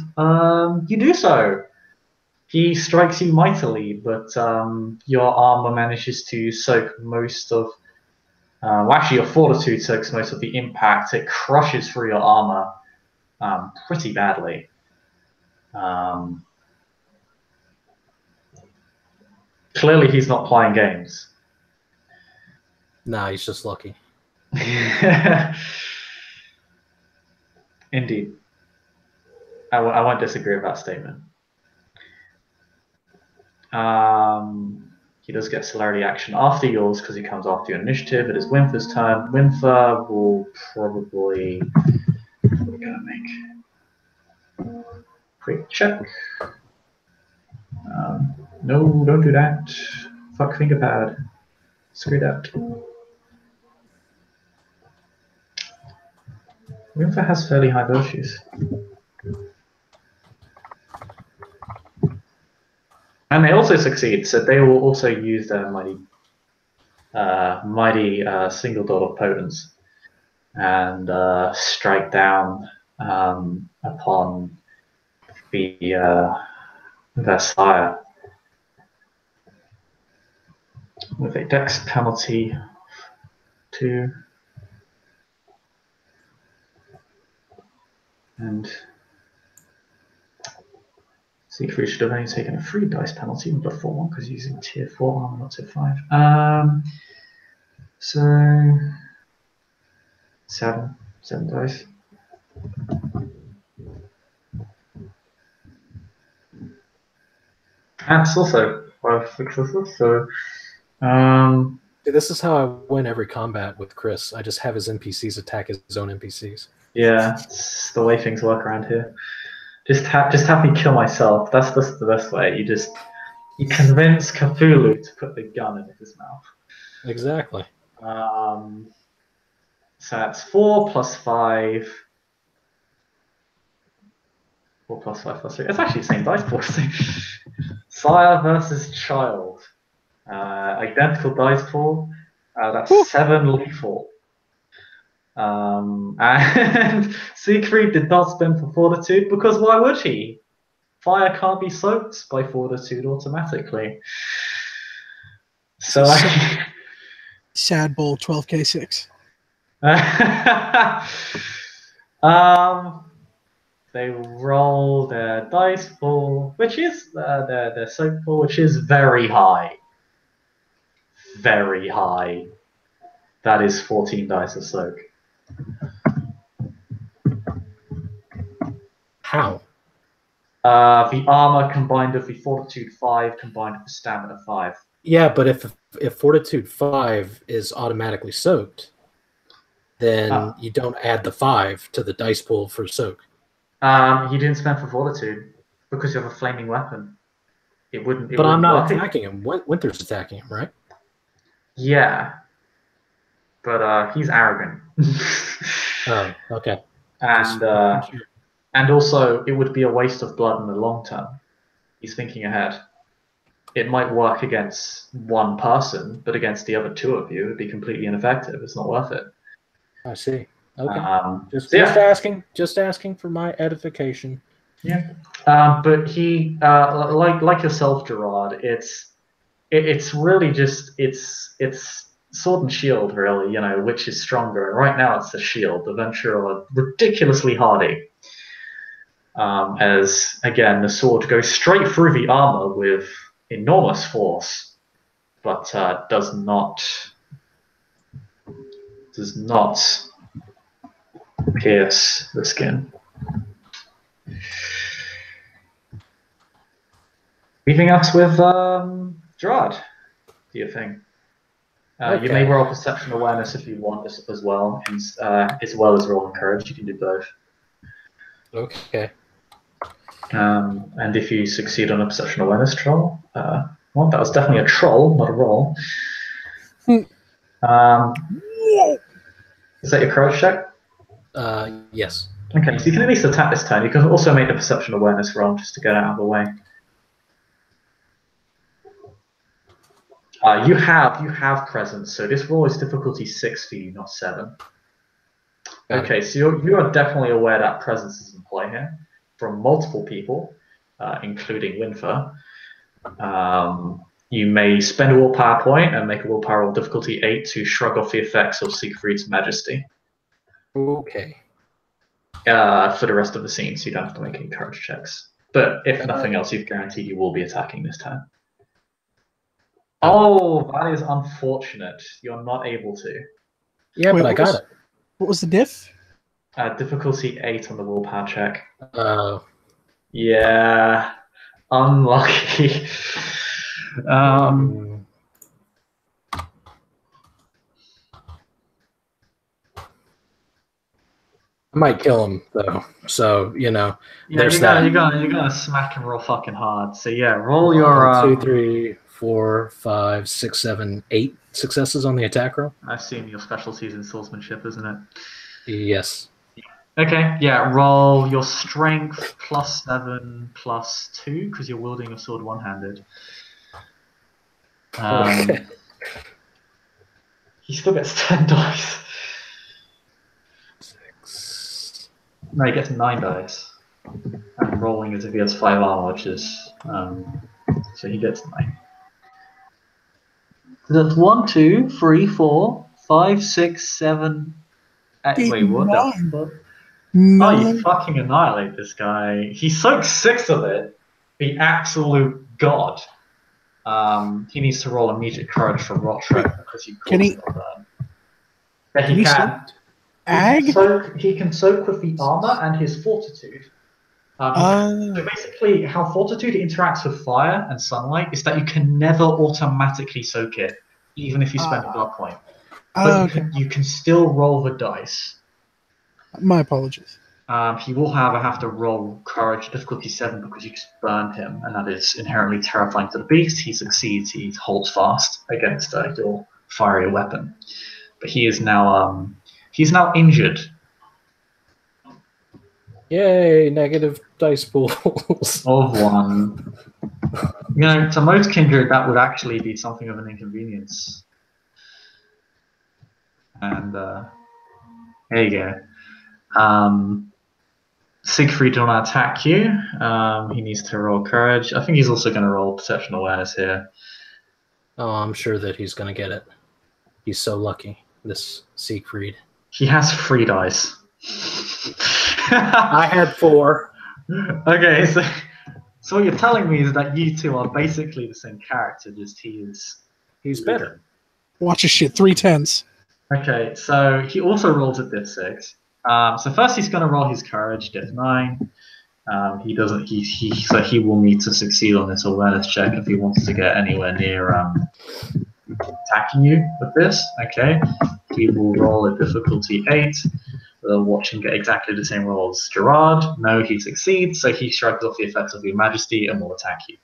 Speaker 1: You do so. He strikes you mightily, but your armor manages to soak most of. Actually, your fortitude soaks most of the impact. It crushes through your armor pretty badly. Clearly, he's not playing games.
Speaker 2: Nah, he's just lucky.
Speaker 1: Indeed. I won't disagree with that statement. He does get celerity action after yours because he comes after your initiative. It is Winther's turn. Winther will probably. We're going to make quick check. No, don't do that. Fuck fingerpad. Screw that. Winther has fairly high virtues. And they also succeed, so they will also use their mighty single dot of potence and strike down upon their sire with a dex penalty 2. And Siegfried should have only taken a 3 dice penalty before one because he's using tier 4 armor, not tier 5. So 7 dice. And it's also 5 successes. So
Speaker 2: This is how I win every combat with Chris. I just have his NPCs attack his own NPCs.
Speaker 1: yeah, it's the way things work around here. Just have me kill myself. That's the best way. You convince Cthulhu to put the gun in his mouth.
Speaker 2: Exactly.
Speaker 1: So that's 4 plus 5. 4 plus 5 plus 3. It's actually the same dice pool. Sire versus child. Identical dice pool. That's Woo! 7 lethal. And Siegfried did not spend for fortitude because why would he? Fire can't be soaked by fortitude automatically. So
Speaker 3: sad bull 12k6.
Speaker 1: They roll their dice pool, which is their soak pool, which is very high. Very high. That is 14 dice of soak.
Speaker 2: How?
Speaker 1: The armor combined with the fortitude 5 combined with the stamina 5.
Speaker 2: Yeah, but if fortitude 5 is automatically soaked, then you don't add the 5 to the dice pool for soak.
Speaker 1: You didn't spend for fortitude because you have a flaming weapon.
Speaker 2: But I'm not attacking him. Winther's attacking him, right?
Speaker 1: Yeah, but he's arrogant.
Speaker 2: Oh, okay.
Speaker 1: And also, it would be a waste of blood in the long term. He's thinking ahead. It might work against one person, but against the other 2 of you, it would be completely ineffective. It's not worth it.
Speaker 2: I see. Okay. Just asking for my edification.
Speaker 1: Yeah. But he, like yourself, Gerard, it's really just it's sword and shield, really. Which is stronger. And right now, it's the shield. The Ventura are ridiculously hardy. As again, the sword goes straight through the armor with enormous force, but does not pierce the skin. Anything else with Gerard? Do you think? Okay. You may roll perception awareness if you want as well, as well as roll courage. You can do both.
Speaker 2: Okay.
Speaker 1: And if you succeed on a perception awareness troll, well, that was definitely a troll, not a roll. Is that your courage check?
Speaker 2: Yes.
Speaker 1: Okay, so you can at least attack this turn. You can also make a perception awareness roll just to get it out of the way. You have presence, so this roll is difficulty 6 for you, not 7. Okay, so you are definitely aware that presence is in play here from multiple people, including Winther. You may spend a willpower point and make a willpower roll difficulty 8 to shrug off the effects of Siegfried's majesty.
Speaker 2: Okay.
Speaker 1: For the rest of the scene, so you don't have to make any courage checks. But if nothing else, you've guaranteed you will be attacking this turn. Oh, that is unfortunate. You're not able to.
Speaker 2: Yeah, but I got it.
Speaker 3: What was the diff?
Speaker 1: Difficulty 8 on the willpower check.
Speaker 2: Oh.
Speaker 1: Yeah. Unlucky.
Speaker 2: I might kill him though, so
Speaker 1: Yeah,
Speaker 2: there's
Speaker 1: you're gonna smack him real fucking hard. So yeah, roll your
Speaker 2: 2, 3, 4, 5, 6, 7, 8 successes on the attack roll.
Speaker 1: I assume your specialty is in swordsmanship, isn't it?
Speaker 2: Yes.
Speaker 1: Okay, yeah, roll your strength plus 7 plus 2 because you're wielding a sword one-handed.
Speaker 2: Okay.
Speaker 1: He still gets 10 dice.
Speaker 2: 6.
Speaker 1: No, he gets 9 dice. And rolling as if he has 5 armor, which is so he gets 9. So that's 1, 2, 3, 4, 5, 6, 7, 8. Wait, what the fuck?
Speaker 3: No.
Speaker 1: Oh, you fucking annihilate this guy. He soaks 6 of it. The absolute god. He needs to roll immediate courage for rot shred because you
Speaker 3: Can he?
Speaker 1: Yeah,
Speaker 3: Can he soak ag?
Speaker 1: He can soak with the armor and his fortitude. So basically, how fortitude interacts with fire and sunlight is that you can never automatically soak it, even if you spend a blood point. But you can still roll the dice.
Speaker 3: My apologies.
Speaker 1: He will, however, have to roll courage difficulty 7 because you just burned him, and that is inherently terrifying to the beast. He succeeds. He holds fast against your fiery weapon, but he is now injured.
Speaker 2: Yay! Negative dice pools.
Speaker 1: Of 1. To most kindred, that would actually be something of an inconvenience. And there you go. Siegfried will not attack you. He needs to roll courage. I think he's also going to roll perception awareness here.
Speaker 2: Oh, I'm sure that he's going to get it. He's so lucky, this Siegfried.
Speaker 1: He has 3 dice.
Speaker 2: I had 4.
Speaker 1: Okay, so what you're telling me is that you two are basically the same character, just
Speaker 2: he's better.
Speaker 3: Watch your shit. 3 10s.
Speaker 1: Okay, so he also rolls at diff 6. So first he's going to roll his courage, diff 9. So he will need to succeed on this awareness check if he wants to get anywhere near attacking you with this. Okay, he will roll a difficulty 8. We'll watch him get exactly the same roll as Gerard. No, he succeeds, so he shrugs off the effects of your majesty and will attack you.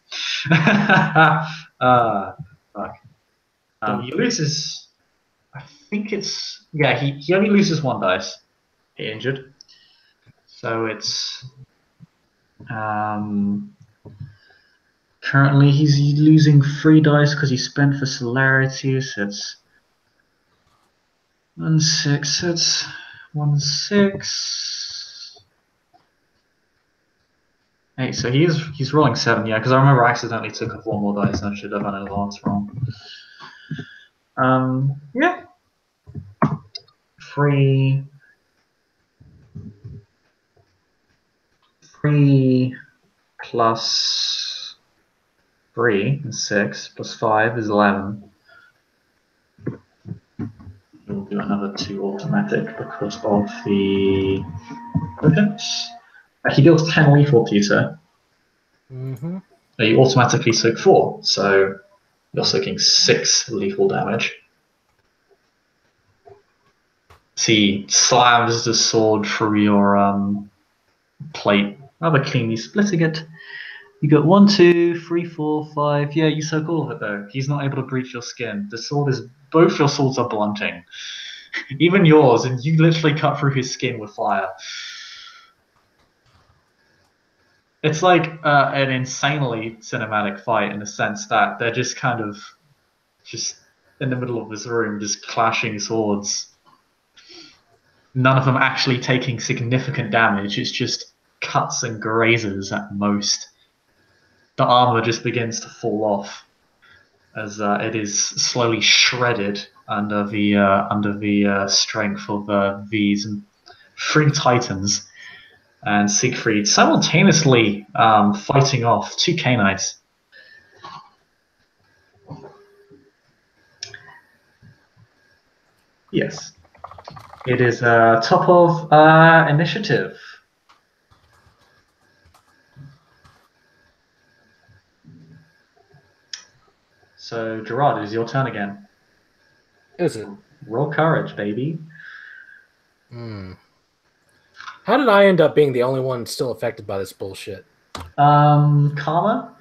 Speaker 1: Fuck. He loses. I think it's he only loses 1 dice. He injured. So it's currently he's losing 3 dice because he spent for celerity. So it's 1 6. It's 1 6. 8. So he's rolling 7. Yeah, because I remember I accidentally took off 1 more dice and I should have had an advance roll. Yeah. 3 plus 3 is 6, plus 5 is 11. We'll do another 2 automatic because of the potence. He deals 10 lethal to you, sir.
Speaker 2: Mm-hmm.
Speaker 1: You automatically soak 4, so you're soaking 6 lethal damage. He slams the sword through your plate, rather cleanly splitting it. You got 1, 2, 3, 4, 5. Yeah, you soak all of it though. He's not able to breach your skin. Both your swords are blunting. Even yours, and you literally cut through his skin with fire. It's like an insanely cinematic fight in the sense that they're just kind of just in the middle of this room, just clashing swords. None of them actually taking significant damage. It's just cuts and grazes at most. The armor just begins to fall off as it is slowly shredded under the strength of these 3 titans and Siegfried simultaneously fighting off 2 Canaanites. Yes, it is top of initiative. So, Gerard, it is your turn again.
Speaker 2: Is it?
Speaker 1: Roll courage, baby.
Speaker 2: How did I end up being the only one still affected by this bullshit?
Speaker 1: Karma?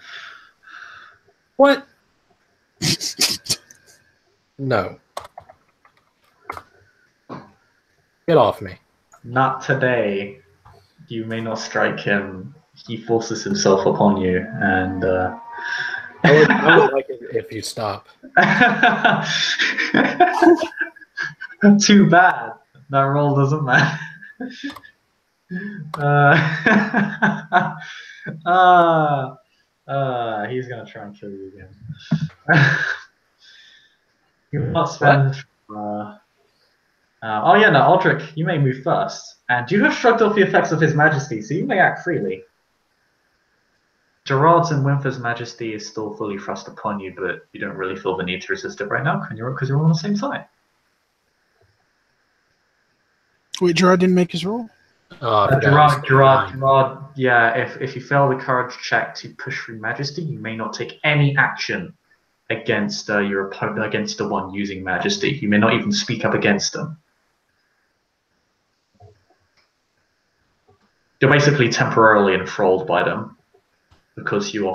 Speaker 2: What? No. Get off me.
Speaker 1: Not today. You may not strike him. He forces himself upon you, and
Speaker 2: I would like it if you stop.
Speaker 1: Too bad. That roll doesn't matter. He's gonna try and kill you again. You must spend. Oh yeah, no, Aldric, you may move first. And you have shrugged off the effects of his majesty, so you may act freely. Gerard's and Winther's majesty is still fully thrust upon you, but you don't really feel the need to resist it right now because you're on the same side.
Speaker 3: Wait, Gerard didn't make his roll?
Speaker 2: I forgot.
Speaker 1: Gerard, yeah, if you fail the courage check to push through majesty, you may not take any action against your opponent, against the one using majesty. You may not even speak up against them. You're basically temporarily enthralled by them because you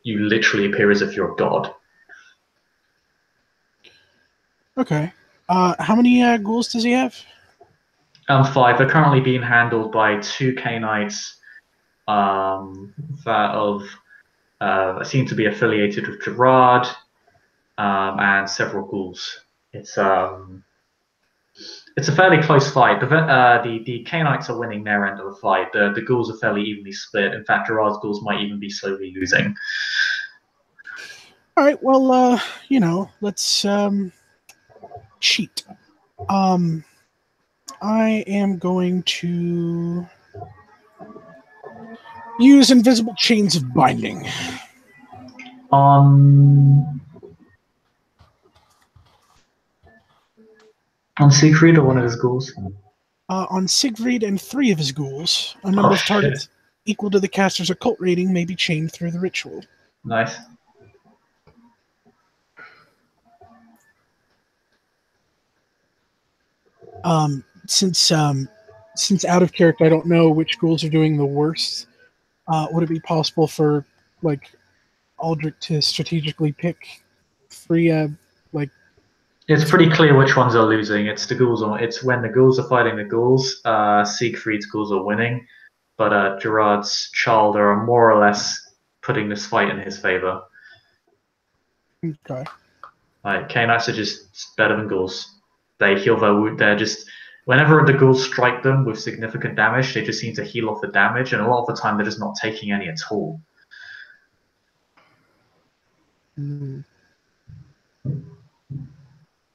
Speaker 1: literally appear as if you're a god.
Speaker 3: Okay. How many ghouls does he have?
Speaker 1: 5. They're currently being handled by 2 Knights that seem to be affiliated with Gerard and several ghouls. It's a fairly close fight. The Knights are winning their end of the fight. The ghouls are fairly evenly split. In fact, Gerard's ghouls might even be slowly losing.
Speaker 3: All right. Well, let's cheat. I am going to use invisible chains of binding.
Speaker 1: On Siegfried or one of his ghouls?
Speaker 3: On Siegfried and 3 of his ghouls, a number of targets equal to the caster's occult rating may be chained through the ritual.
Speaker 1: Nice.
Speaker 3: Since out of character, I don't know which ghouls are doing the worst. Would it be possible for Aldric to strategically pick 3
Speaker 1: It's pretty clear which ones are losing. It's when the ghouls are fighting the ghouls. Siegfried's ghouls are winning, but Gerard's Chalder are more or less putting this fight in his favor.
Speaker 3: Okay.
Speaker 1: Knights are just better than ghouls. They heal their wound. They're just whenever the ghouls strike them with significant damage, they just seem to heal off the damage, and a lot of the time they're just not taking any at all.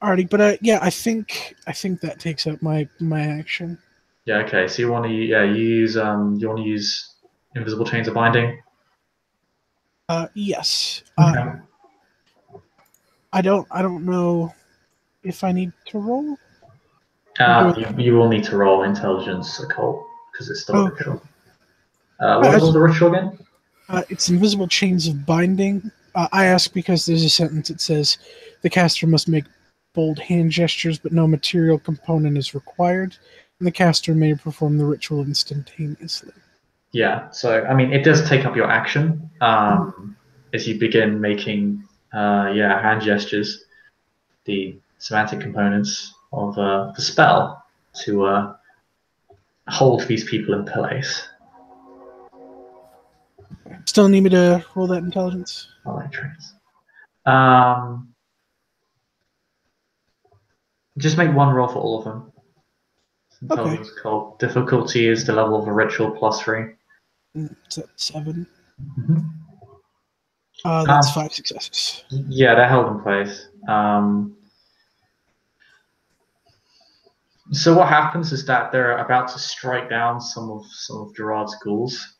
Speaker 3: Alrighty, but yeah, I think that takes up my action.
Speaker 1: Yeah. Okay. So you want to use invisible chains of binding?
Speaker 3: Yes.
Speaker 1: Okay.
Speaker 3: I don't know if I need to roll.
Speaker 1: You will need to roll intelligence occult because it's still a ritual. What
Speaker 3: I
Speaker 1: was the ritual again?
Speaker 3: It's invisible chains of binding. I ask because there's a sentence that says the caster must make bold hand gestures, but no material component is required, and the caster may perform the ritual instantaneously.
Speaker 1: Yeah, so I mean, it does take up your action as you begin making hand gestures, the semantic components of the spell to hold these people in place.
Speaker 3: Still need me to roll that intelligence?
Speaker 1: I like traits. Just make one roll for all of them. Intelligence called. Difficulty is the level of a ritual +3.
Speaker 3: It's at 7.
Speaker 1: Mm-hmm.
Speaker 3: That's 5 successes.
Speaker 1: Yeah, they're held in place. So what happens is that they're about to strike down some of Gerard's ghouls.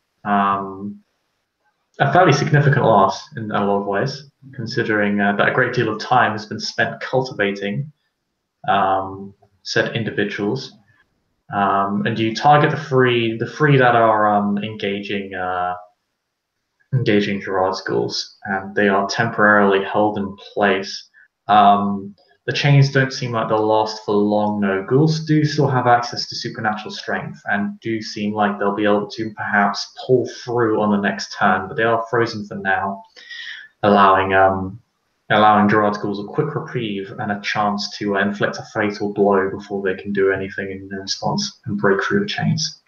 Speaker 1: A fairly significant loss in a lot of ways, considering that a great deal of time has been spent cultivating said individuals. And you target the three that are engaging Gerard's ghouls, and they are temporarily held in place. The chains don't seem like they'll last for long, no. Ghouls do still have access to supernatural strength and do seem like they'll be able to perhaps pull through on the next turn, but they are frozen for now, allowing Gerard's ghouls a quick reprieve and a chance to inflict a fatal blow before they can do anything in response and break through the chains.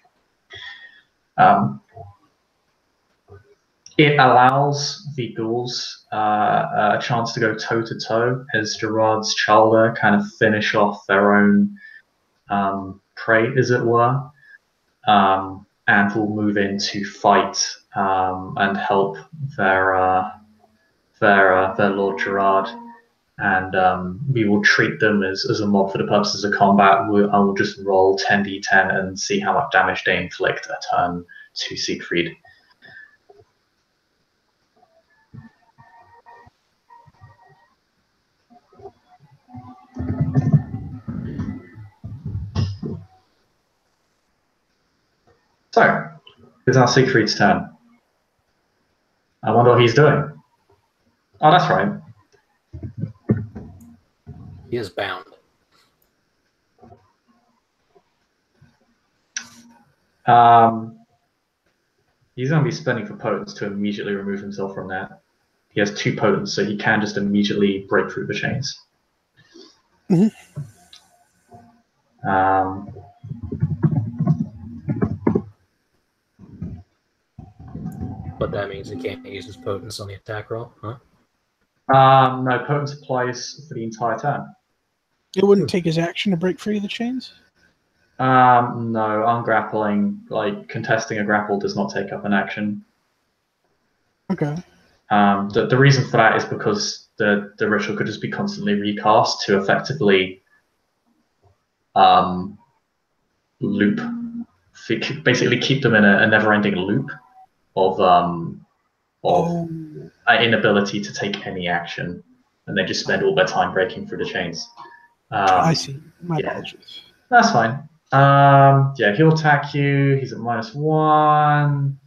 Speaker 1: It allows the ghouls a chance to go toe-to-toe as Gerard's Chalder kind of finish off their own prey, as it were, and will move in to fight and help their Lord Gerard. and we will treat them as a mob for the purposes of combat. I will just roll 10d10 and see how much damage they inflict a turn to Siegfried. So, it's now Siegfried's turn. I wonder what he's doing. Oh, that's right.
Speaker 2: He is bound.
Speaker 1: He's going to be spending for potence to immediately remove himself from that. He has 2 potence, so he can just immediately break through the chains.
Speaker 3: Mhm.
Speaker 2: But that means he can't use his potence on the attack roll, huh?
Speaker 1: No, potence applies for the entire turn.
Speaker 3: It wouldn't take his action to break free of the chains?
Speaker 1: No, ungrappling, like contesting a grapple, does not take up an action.
Speaker 3: Okay.
Speaker 1: The reason for that is because the ritual could just be constantly recast to effectively loop, basically keep them in a never-ending loop of inability to take any action, and they just spend all their time breaking through the chains.
Speaker 3: I see. My
Speaker 1: yeah.
Speaker 3: apologies.
Speaker 1: That's fine. Yeah, he'll attack you. He's at -1.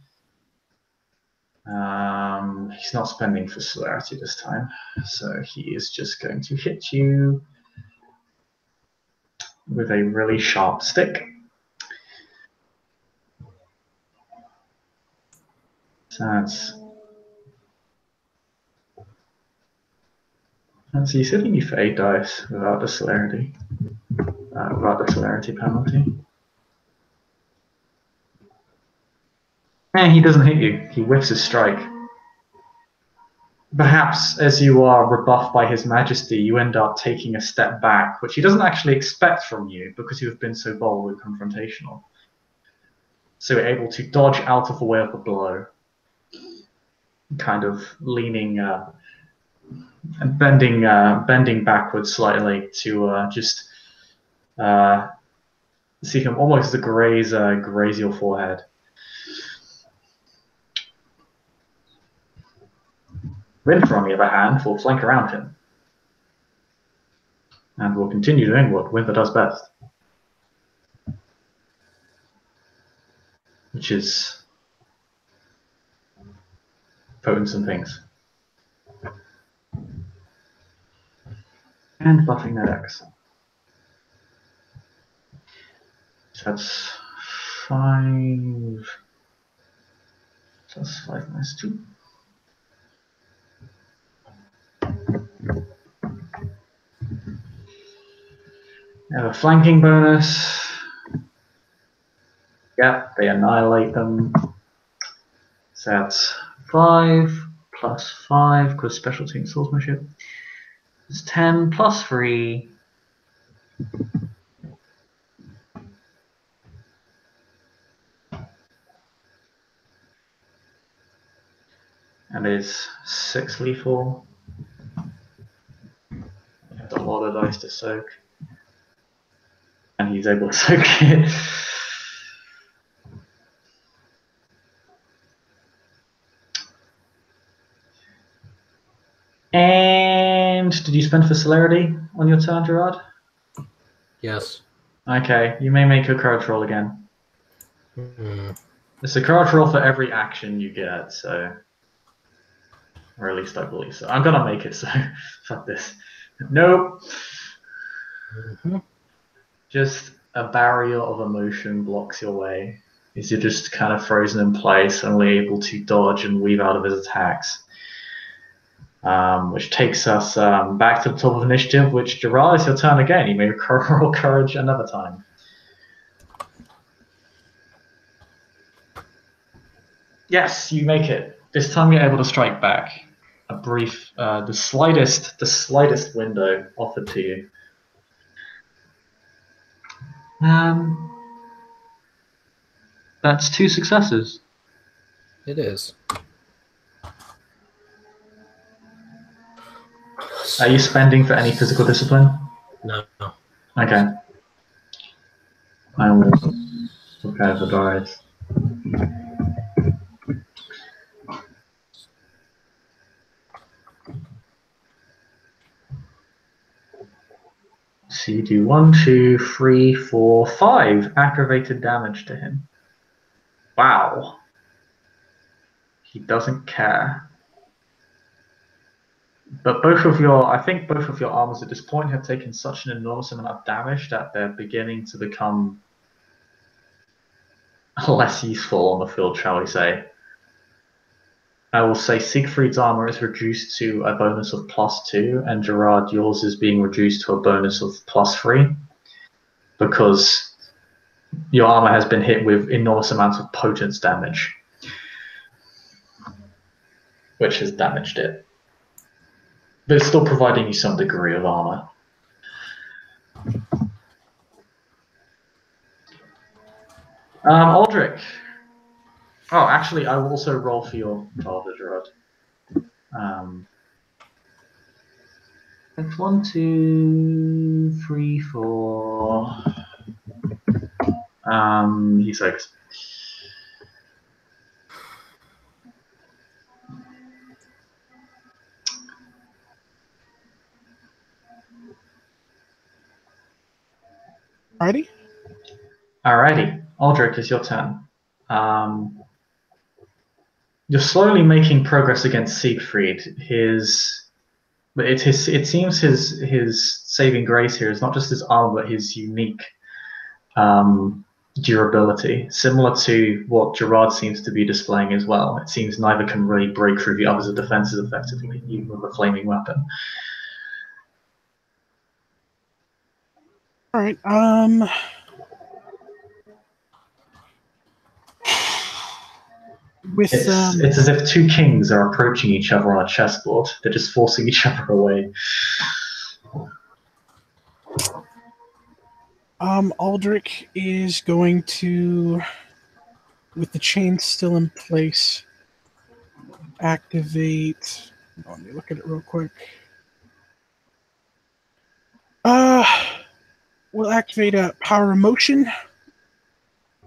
Speaker 1: He's not spending for celerity this time, so he is just going to hit you with a really sharp stick. So that's he's hitting you for 8 dice without the celerity penalty. And he doesn't hit you. He whiffs his strike. Perhaps as you are rebuffed by his majesty, you end up taking a step back, which he doesn't actually expect from you because you have been so bold and confrontational. So you're able to dodge out of the way of the blow, kind of leaning and bending backwards slightly to just see him almost graze your forehead. Winther, on the other hand, will flank around him and will continue doing what Winther does best, which is potence and things. And buffing that X. So that's 5. So that's 5 -2. They have a flanking bonus. Yep, they annihilate them. So that's 5 plus 5, because specialty and swordsmanship. It's 10 plus 3. And is 6 lethal. That's a lot of dice to soak. And he's able to soak it. And did you spend for celerity on your turn, Gerard?
Speaker 2: Yes.
Speaker 1: Okay, you may make a courage roll again. It's a courage roll for every action you get, so... Or at least I believe so. I'm gonna make it, so fuck this. Nope. Just a barrier of emotion blocks your way. You're just kind of frozen in place, only able to dodge and weave out of his attacks. Which takes us back to the top of initiative, which, Gerard, is your turn again. You may roll courage another time. Yes, you make it. This time you're able to strike back. A brief, the slightest window offered to you. That's 2 successes.
Speaker 2: It is. Yes.
Speaker 1: Are you spending for any physical discipline?
Speaker 2: No.
Speaker 1: Okay. I will prepare the dice. So you do 1, 2, 3, 4, 5 aggravated damage to him. Wow. He doesn't care. But I think both of your armors at this point have taken such an enormous amount of damage that they're beginning to become less useful on the field, shall we say. I will say Siegfried's armor is reduced to a bonus of +2, and Gerard, yours is being reduced to a bonus of +3, because your armor has been hit with enormous amounts of potence damage, which has damaged it. But it's still providing you some degree of armor. Aldric. Oh, actually, I will also roll for your father, Gerard. It's 1, 2, 3, 4. He's 6. Alrighty, Aldric, it's your turn. You're slowly making progress against Siegfried. It seems his saving grace here is not just his armor, but his unique durability, similar to what Gerard seems to be displaying as well. It seems neither can really break through the other's defenses effectively, even with a flaming weapon.
Speaker 3: All right.
Speaker 1: It's as if two kings are approaching each other on a chessboard. They're just forcing each other away.
Speaker 3: Aldric is going to, with the chain still in place, activate. Let me look at it real quick. We'll activate a power of motion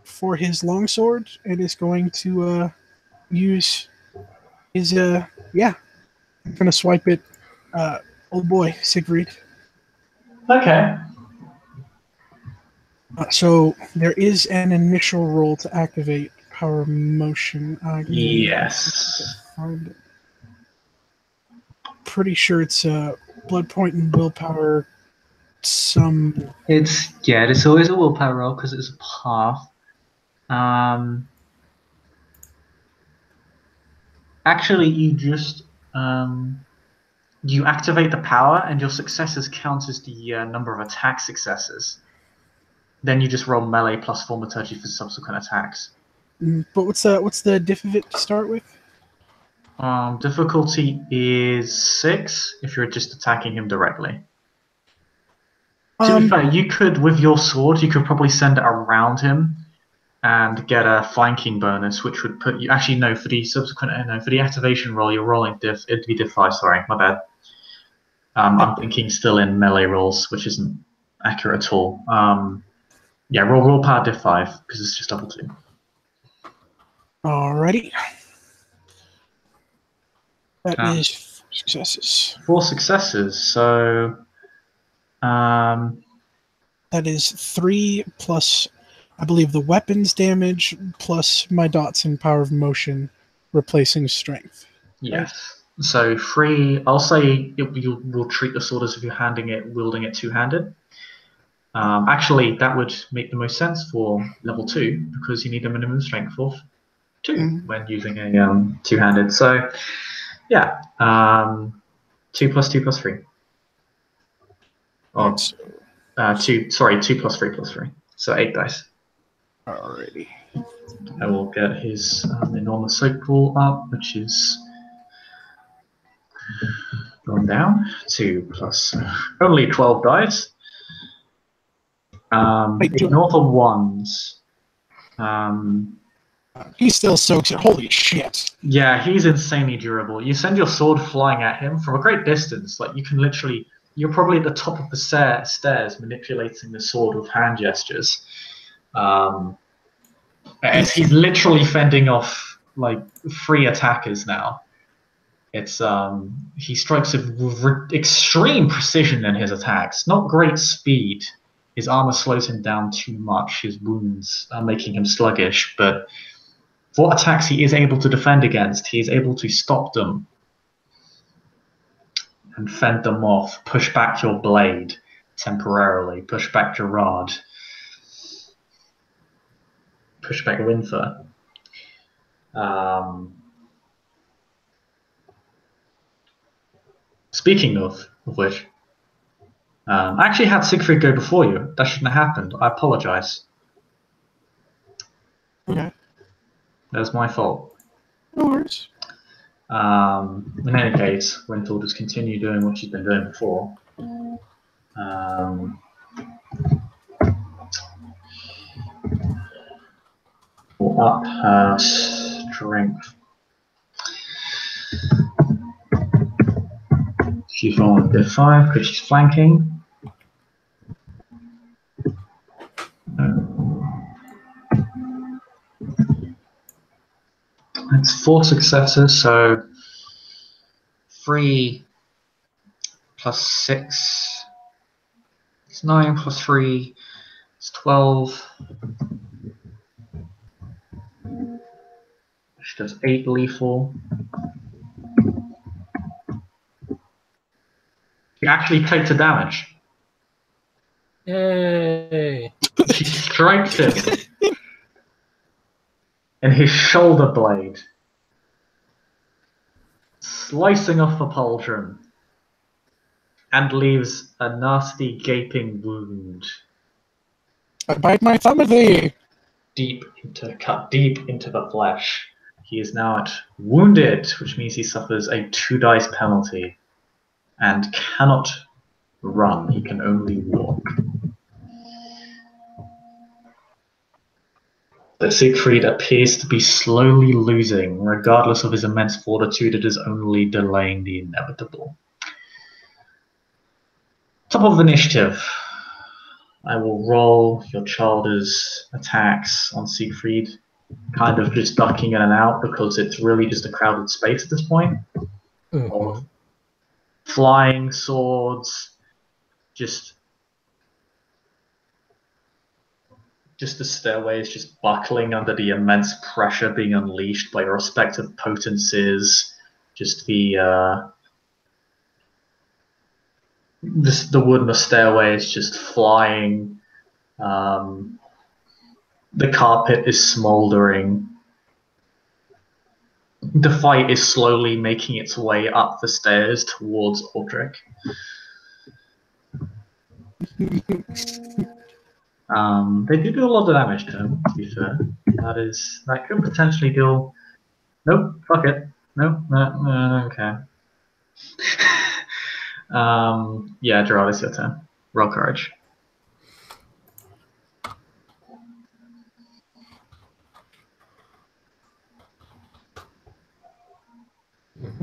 Speaker 3: for his longsword, and is going to use his I'm gonna swipe it. Old boy, Siegfried.
Speaker 1: Okay.
Speaker 3: So there is an initial roll to activate power of motion.
Speaker 1: Yes.
Speaker 3: Pretty sure it's blood point and willpower.
Speaker 1: It's always a willpower roll because it's a path. Actually, you just you activate the power, and your successes count as the number of attack successes. Then you just roll melee plus thaumaturgy for subsequent attacks.
Speaker 3: But what's the diff of it to start with?
Speaker 1: Difficulty is 6 if you're just attacking him directly. To be fair, you could, with your sword, you could probably send it around him and get a flanking bonus, which would put you. Actually, no. For the for the activation roll, you're rolling diff. It'd be diff 5. Sorry, my bad. I'm thinking still in melee rolls, which isn't accurate at all. Roll power diff 5 because it's just double 2.
Speaker 3: Alrighty. That is 4 successes.
Speaker 1: 4 successes. So.
Speaker 3: That is 3 plus, I believe, the weapons damage plus my dots in power of motion, replacing strength.
Speaker 1: Yes. Right? So 3. I'll say we'll treat the sword as if you're wielding it two-handed. Actually, that would make the most sense for level 2 because you need a minimum strength of 2 when using a two-handed. So, yeah, 2 plus 2 plus 3. Oh, 2 plus 3 plus 3. So 8 dice.
Speaker 3: Alrighty.
Speaker 1: I will get his enormous soak pool up, which is gone down. 2 plus only 12 dice. Ignore the ones.
Speaker 3: He still soaks it. Holy shit.
Speaker 1: Yeah, he's insanely durable. You send your sword flying at him from a great distance. Like, you can literally... You're probably at the top of the stairs manipulating the sword with hand gestures. And he's literally fending off, like, 3 attackers now. It's he strikes with extreme precision in his attacks. Not great speed. His armor slows him down too much. His wounds are making him sluggish, but what attacks he is able to defend against, he is able to stop them and fend them off. Push back your blade temporarily. Push back Gerard. Push back Winther. Speaking of which, I actually had Siegfried go before you. That shouldn't have happened. I apologize.
Speaker 3: Okay.
Speaker 1: That was my fault.
Speaker 3: No worries.
Speaker 1: In any case, Winther will just continue doing what she's been doing before. Up her strength. She's rolling a bit 5 because she's flanking. It's 4 successes, so 3 plus 6. It's 9 plus 3. It's 12. She does 8 lethal. She actually takes a damage.
Speaker 2: Yay!
Speaker 1: She strikes him in his shoulder blade, slicing off the pauldron, and leaves a nasty gaping wound.
Speaker 3: I bite my thumb at thee.
Speaker 1: Cut deep into the flesh. He is now at wounded, which means he suffers a 2 dice penalty and cannot run. He can only walk. But Siegfried appears to be slowly losing. Regardless of his immense fortitude, it is only delaying the inevitable. Top of initiative. I will roll your childer's attacks on Siegfried, kind of just ducking in and out because it's really just a crowded space at this point.
Speaker 2: Mm-hmm.
Speaker 1: Flying swords, just the stairways just buckling under the immense pressure being unleashed by your respective potencies. Just the wood in the stairways just flying. The carpet is smoldering. The fight is slowly making its way up the stairs towards Aldric. They do a lot of damage to him, to be fair. That could potentially deal... Nope, fuck it. Nope, no, okay. Yeah, Gerard, it's your turn. Roll courage.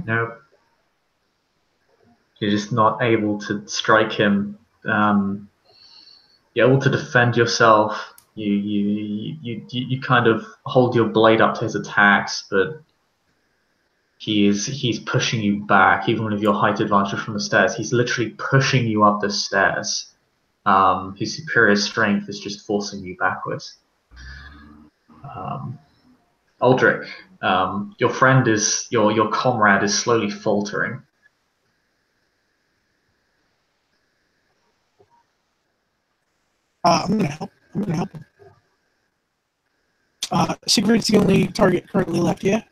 Speaker 1: Nope. You're just not able to strike him. You're able to defend yourself. You kind of hold your blade up to his attacks, but he's pushing you back, even with your height advantage from the stairs. He's literally pushing you up the stairs. His superior strength is just forcing you backwards. Aldric, your friend is your comrade is slowly faltering.
Speaker 3: I'm gonna help him. Siegfried's the only target currently left, yeah?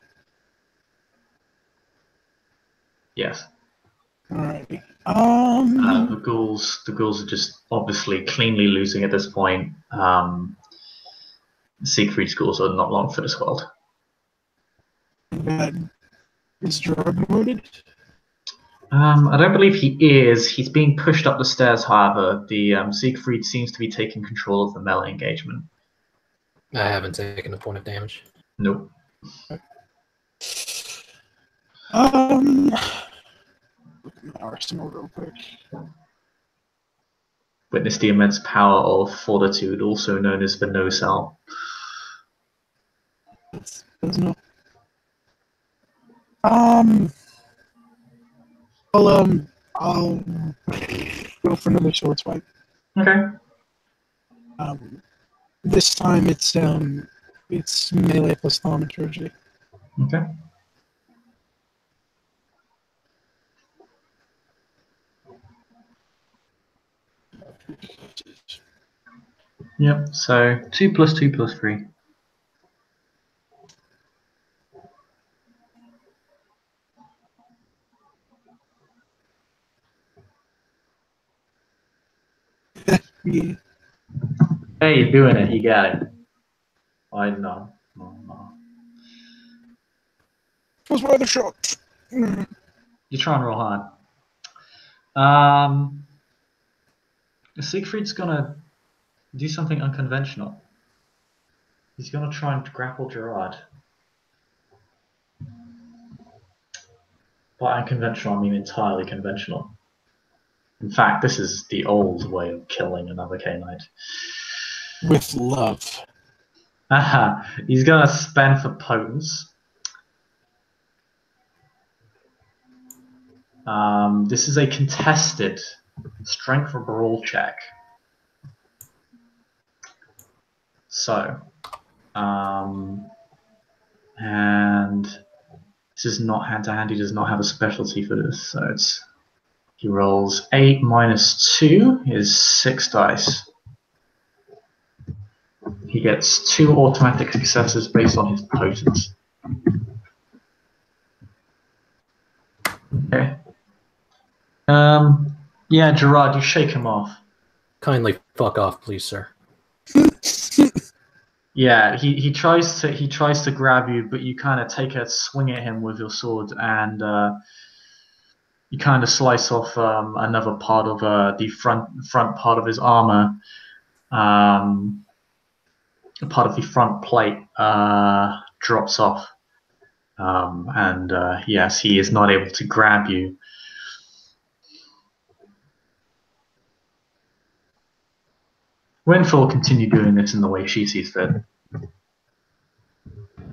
Speaker 1: Yes.
Speaker 3: Alrighty.
Speaker 1: The ghouls are just obviously cleanly losing at this point. Siegfried's ghouls are not long for this world.
Speaker 3: Is Gerard wounded?
Speaker 1: I don't believe he is. He's being pushed up the stairs, however. The Siegfried seems to be taking control of the melee engagement.
Speaker 2: I haven't taken a point of damage.
Speaker 1: Nope.
Speaker 3: Look at my arsenal real quick.
Speaker 1: Witness the immense power of fortitude, also known as the no-cell.
Speaker 3: There's no. I'll go for another sword swipe.
Speaker 1: Okay.
Speaker 3: This time it's melee plus thaumaturgy.
Speaker 1: Okay. Yep, so 2 plus 2 plus 3.
Speaker 3: Yeah.
Speaker 1: Hey, you're doing it, you got it. I know. No.
Speaker 3: Was my other shot?
Speaker 1: You're trying real hard. Siegfried's gonna do something unconventional. He's gonna try and grapple Gerard. By unconventional, I mean entirely conventional. In fact, this is the old way of killing another K-Knight.
Speaker 3: With love.
Speaker 1: He's gonna spend for potence. This is a contested strength or brawl check. So, and this is not hand-to-hand. He does not have a specialty for this. So he rolls 8 minus 2 is 6 dice. He gets 2 automatic successes based on his potence. Okay. Yeah, Gerard, you shake him off.
Speaker 2: Kindly fuck off, please, sir.
Speaker 1: Yeah, he tries to grab you, but you kind of take a swing at him with your sword, and you kind of slice off another part of the front part of his armor. Part of the front plate drops off, and yes, he is not able to grab you. Winther will continue doing this in the way she sees fit. And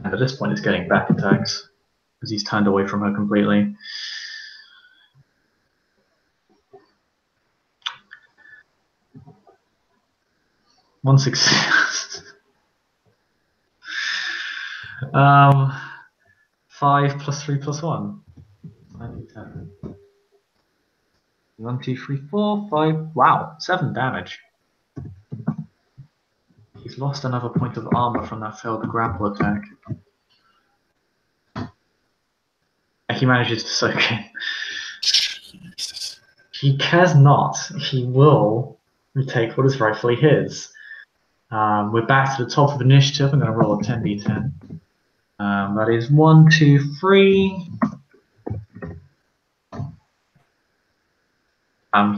Speaker 1: at this point, it's getting back attacks because he's turned away from her completely. One success. 5 plus 3 plus 1. 10. 1, 2, 3, 4, 5. Wow, 7 damage. He's lost another point of armor from that failed grapple attack. He manages to soak it.
Speaker 3: Jesus.
Speaker 1: He cares not. He will retake what is rightfully his. We're back to the top of initiative. I'm going to roll a 10d10. That is 1, 2, 3.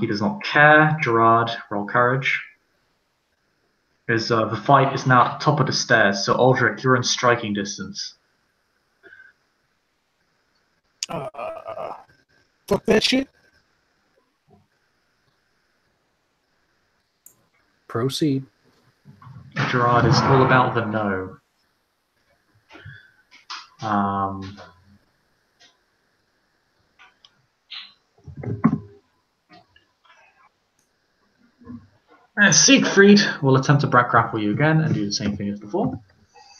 Speaker 1: He does not care. Gerard, roll courage. Because the fight is now at the top of the stairs, so Aldric, you're in striking distance.
Speaker 3: Fuck that shit.
Speaker 2: Proceed.
Speaker 1: Gerard is all about the no. Siegfried will attempt to grapple you again and do the same thing as before.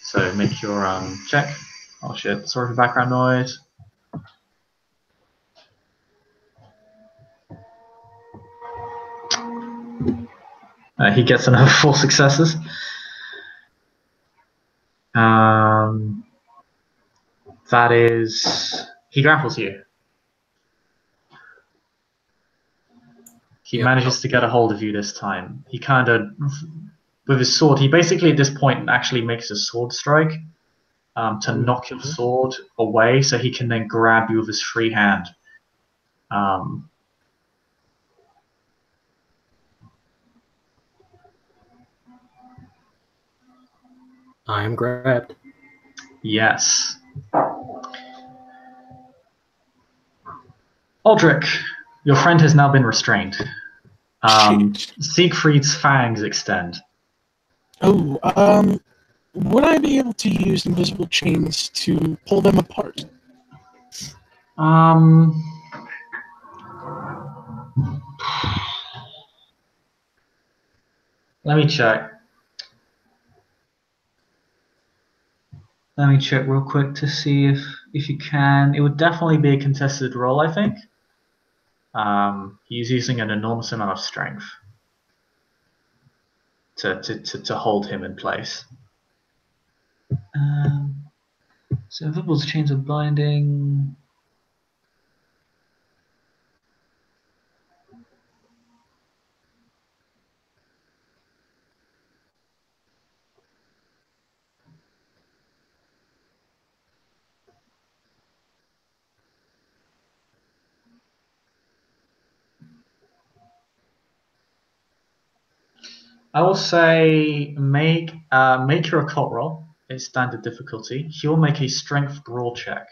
Speaker 1: So make your check. Oh shit, sorry for background noise. He gets another 4 successes. That is... He grapples you. He manages to get a hold of you this time. He kind of, with his sword, he basically at this point actually makes a sword strike to knock your sword away so he can then grab you with his free hand. I
Speaker 2: am grabbed.
Speaker 1: Yes. Aldric, your friend has now been restrained. Siegfried's fangs extend.
Speaker 3: Oh, would I be able to use invisible chains to pull them apart?
Speaker 1: Let me check. Let me check real quick to see if you can. It would definitely be a contested roll, I think. He's using an enormous amount of strength to hold him in place. So invisible chains of binding. I will say make your occult roll. It's standard difficulty. He will make a strength brawl check.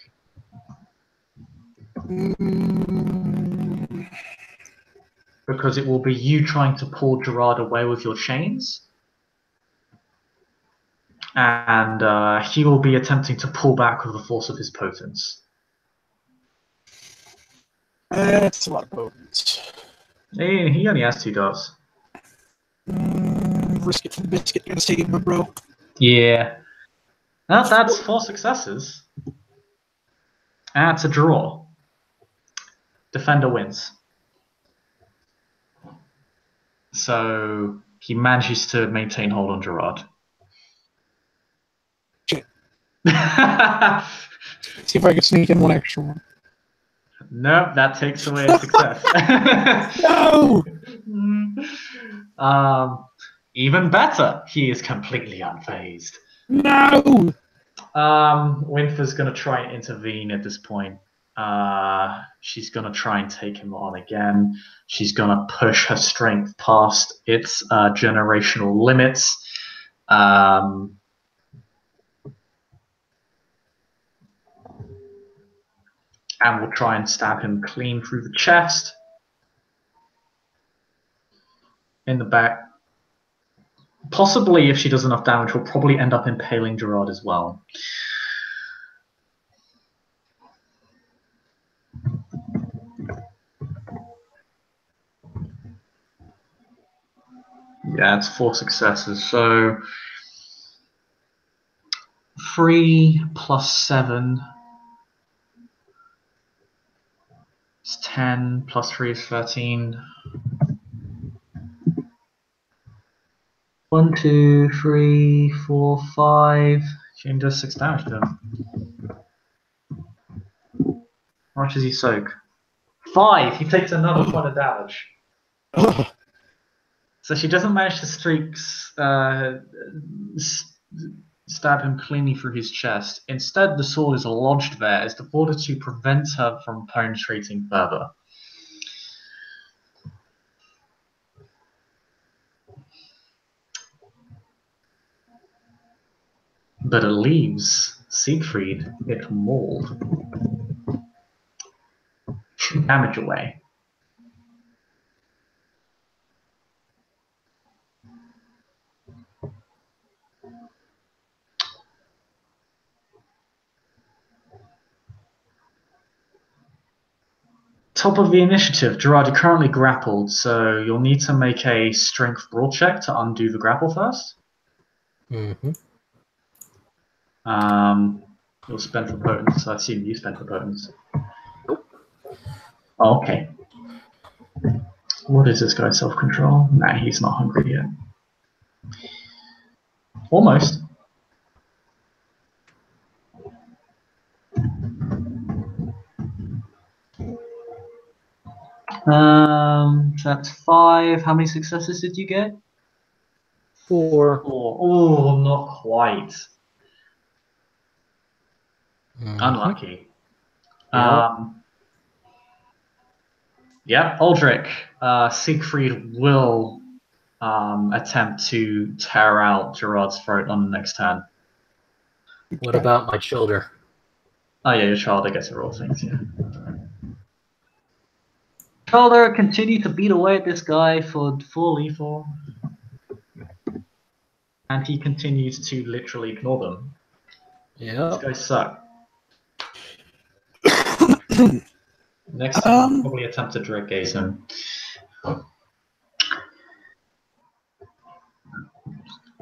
Speaker 1: Because it will be you trying to pull Gerard away with your chains. And he will be attempting to pull back with the force of his potence.
Speaker 3: That's a lot of potence.
Speaker 1: He only has 2 dots.
Speaker 3: Risk it for the biscuit. Gotta save my bro.
Speaker 1: Yeah. That's 4 successes. And it's a draw. Defender wins. So he manages to maintain hold on Gerard.
Speaker 3: Shit. See if I can sneak in one extra one.
Speaker 1: Nope, that takes away a success.
Speaker 3: No!
Speaker 1: Even better, he is completely unfazed.
Speaker 3: No!
Speaker 1: Winther's going to try and intervene at this point. She's going to try and take him on again. She's going to push her strength past its generational limits. And will try and stab him clean through the chest. In the back. Possibly, if she does enough damage, will probably end up impaling Gerard as well. Yeah, it's 4 successes. So 3 plus 7 is 10, plus 3 is 13. 1, 2, 3, 4, 5. She does 6 damage to him. How much does he soak? 5! He takes another point of damage. So she doesn't manage to stab him cleanly through his chest. Instead, the sword is lodged there as the fortitude prevents her from penetrating further. But it leaves Siegfried it mauled. 2 damage away. Top of the initiative, Gerard, you're currently grappled, so you'll need to make a strength brawl check to undo the grapple first.
Speaker 2: Mm-hmm.
Speaker 1: You'll spend for potence. I assume you spend for potence.
Speaker 2: Nope.
Speaker 1: Oh, okay. What is this guy's self-control? Nah, he's not hungry yet. Almost. That's 5. How many successes did you get?
Speaker 2: 4.
Speaker 1: Oh, not quite.
Speaker 2: Mm-hmm.
Speaker 1: Unlucky.
Speaker 2: Yep.
Speaker 1: Yeah, Aldric. Siegfried will attempt to tear out Gerard's throat on the next turn.
Speaker 2: What about my children?
Speaker 1: Oh yeah, your child, I guess, are all things, yeah. Calder continue to beat away at this guy for full E4. And he continues to literally ignore them.
Speaker 2: Yeah.
Speaker 1: These guys suck. Next time, I'll probably attempt to direct gaze him.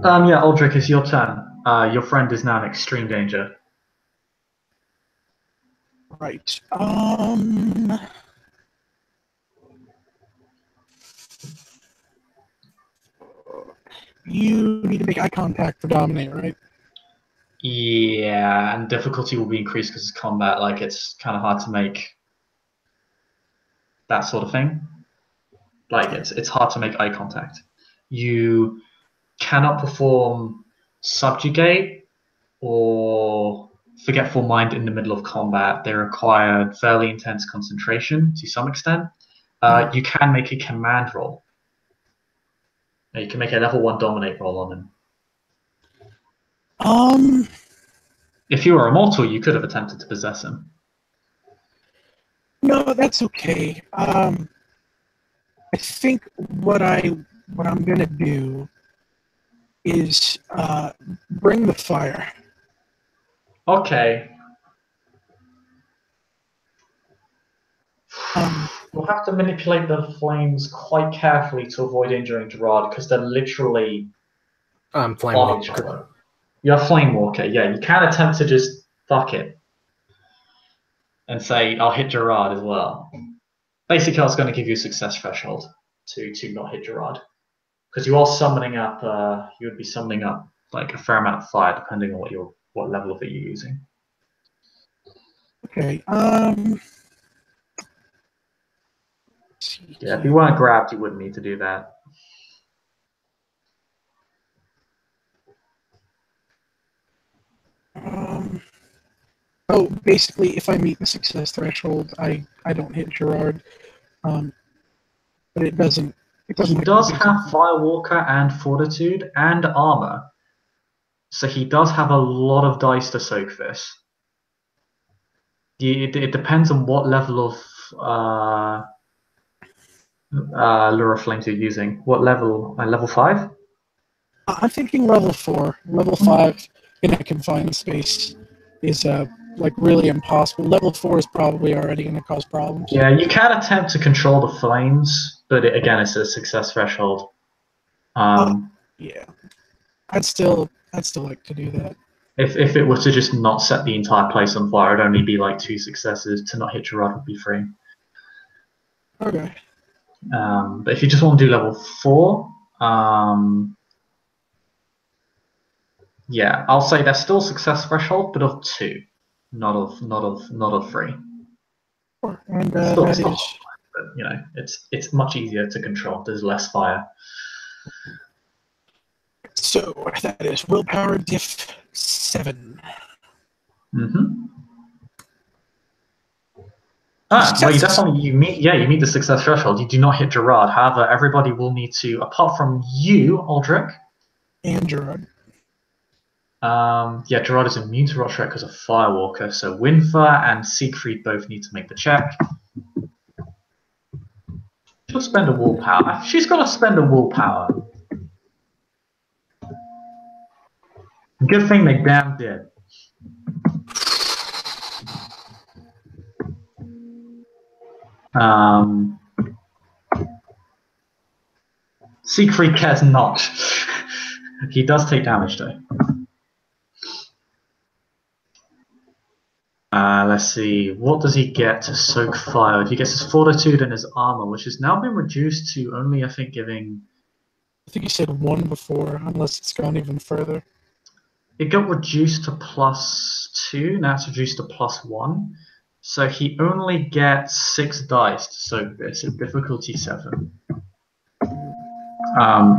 Speaker 1: Yeah, Aldric, it's your turn. Your friend is now in extreme danger.
Speaker 3: Right. You need to make eye contact for dominate, right?
Speaker 1: Yeah, and difficulty will be increased because it's combat. Like, it's kind of hard to make that sort of thing. Like, it's hard to make eye contact. You cannot perform subjugate or forgetful mind in the middle of combat. They require fairly intense concentration to some extent. You can make a command roll. You can make a level 1 dominate roll on him. If you were immortal, you could have attempted to possess him.
Speaker 3: No, that's okay. I think what I'm gonna do is bring the fire.
Speaker 1: Okay. We'll have to manipulate the flames quite carefully to avoid injuring Gerard because they're literally
Speaker 2: I'm Flame
Speaker 1: on each
Speaker 2: Walker.
Speaker 1: other. You're a Flame Walker, yeah. You can attempt to just fuck it and say, I'll hit Gerard as well. Basically, I was going to give you a success threshold to not hit Gerard. Because you are summoning up, you would be summoning up like a fair amount of fire depending on what level of it you're using.
Speaker 3: Okay.
Speaker 1: Yeah, if you weren't grabbed, you wouldn't need to do that.
Speaker 3: Oh, basically, if I meet the success threshold, I don't hit Gerard. But it doesn't. It doesn't.
Speaker 1: He does have Firewalker and Fortitude and Armor, so he does have a lot of dice to soak this. It depends on what level of Lure of Flames you're using. What level? Level 5?
Speaker 3: I'm thinking level 4. Level 5 in a confined space is like really impossible. Level 4 is probably already going to cause problems.
Speaker 1: Yeah, you can attempt to control the flames, but again, it's a success threshold.
Speaker 3: Yeah, I'd still like to do that.
Speaker 1: If it were to just not set the entire place on fire, it'd only be like 2 successes. To not hit Gerard would be 3.
Speaker 3: Okay.
Speaker 1: But if you just want to do level 4, yeah, I'll say there's still success threshold, but of 2, not of 3.
Speaker 3: And
Speaker 1: Still,
Speaker 3: that is
Speaker 1: but, you know, it's much easier to control. There's less fire.
Speaker 3: so that is willpower diff 7.
Speaker 1: Mm-hmm. Well, you meet the success threshold. You do not hit Gerard. However, everybody will need to, apart from you, Aldric,
Speaker 3: and Gerard.
Speaker 1: Yeah, Gerard is immune to Rot because of Firewalker, so Winther and Siegfried both need to make the check. She'll spend a willpower. She's got to spend a willpower. Good thing they damn did. Siegfried cares not. He does take damage though. Let's see. What does he get to soak fire? He gets his fortitude and his armor, which has now been reduced to only, I think, giving.
Speaker 3: I think you said 1 before, unless it's gone even further.
Speaker 1: It got reduced to +2. Now it's reduced to +1. So he only gets 6 dice to soak this at difficulty 7.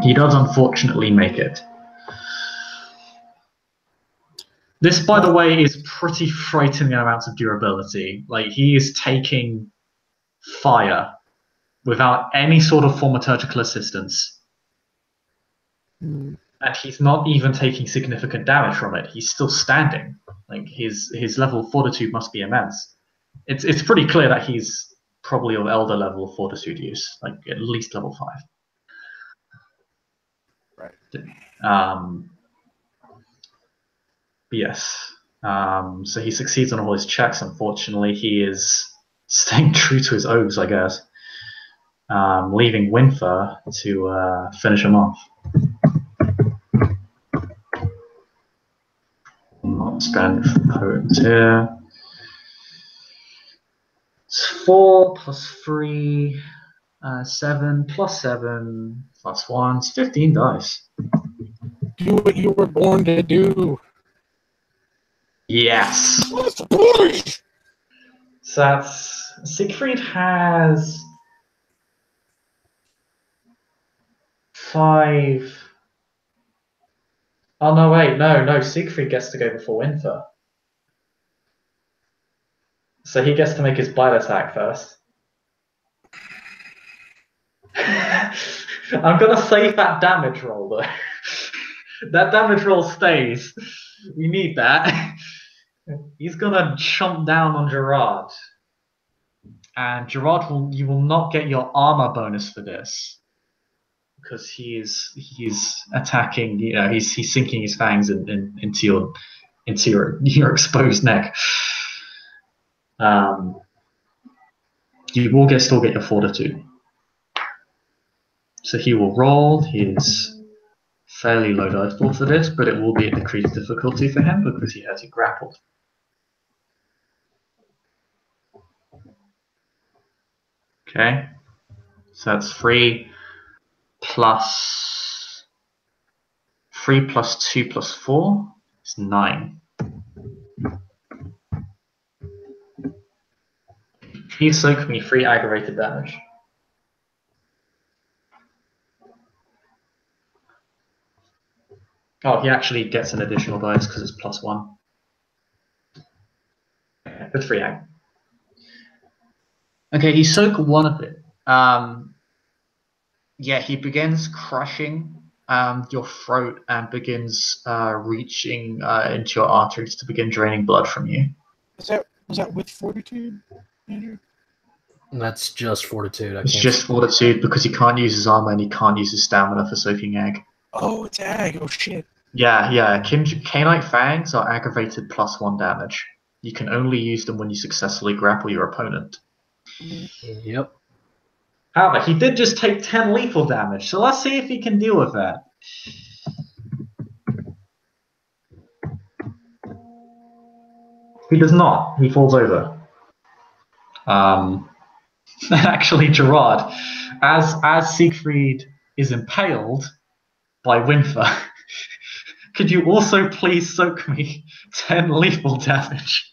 Speaker 1: He does unfortunately make it. This, by the way, is pretty frightening amounts of durability. Like, he is taking fire without any sort of thaumaturgical assistance. And he's not even taking significant damage from it. He's still standing. Like his level of fortitude must be immense. It's pretty clear that he's probably of elder level of fortitude use, like at least level 5.
Speaker 3: Right.
Speaker 1: Yes. So he succeeds on all his checks. Unfortunately, he is staying true to his oaths, I guess. Leaving Winther to finish him off. Not spend potent here. It's 4 plus 3, 7 plus 7 plus 1. It's 15 dice.
Speaker 3: Do what you were born to do.
Speaker 1: Yes. So that's Siegfried has 5. Oh no! Wait, no. Siegfried gets to go before Winther, so he gets to make his bite attack first. I'm gonna save that damage roll though. That damage roll stays. We need that. He's gonna chomp down on Gerard, and Gerard you will not get your armor bonus for this because he's attacking. You know, he's sinking his fangs into your exposed neck. You will still get your fortitude. So he will roll his fairly low dice pool for this, but it will be a decreased difficulty for him because he has you grappled. Okay, so that's 3 plus 2 plus 4 is 9. He soaked me 3 aggravated damage. Oh, he actually gets an additional dice because it's plus 1. Okay, with 3 ag. Okay, he soaked 1 of it. Yeah, he begins crushing your throat and begins reaching into your arteries to begin draining blood from you.
Speaker 3: Was that with fortitude, Andrew?
Speaker 2: That's just fortitude.
Speaker 1: It's just fortitude because he can't use his armor and he can't use his stamina for soaking egg.
Speaker 3: Oh, it's ag. Oh, shit.
Speaker 1: Yeah. Canite fangs are aggravated plus 1 damage. You can only use them when you successfully grapple your opponent.
Speaker 2: Yep.
Speaker 1: However, he did just take 10 lethal damage, so let's see if he can deal with that. He does not. He falls over. Actually, Gerard, as Siegfried is impaled by Winther, could you also please soak me 10 lethal damage?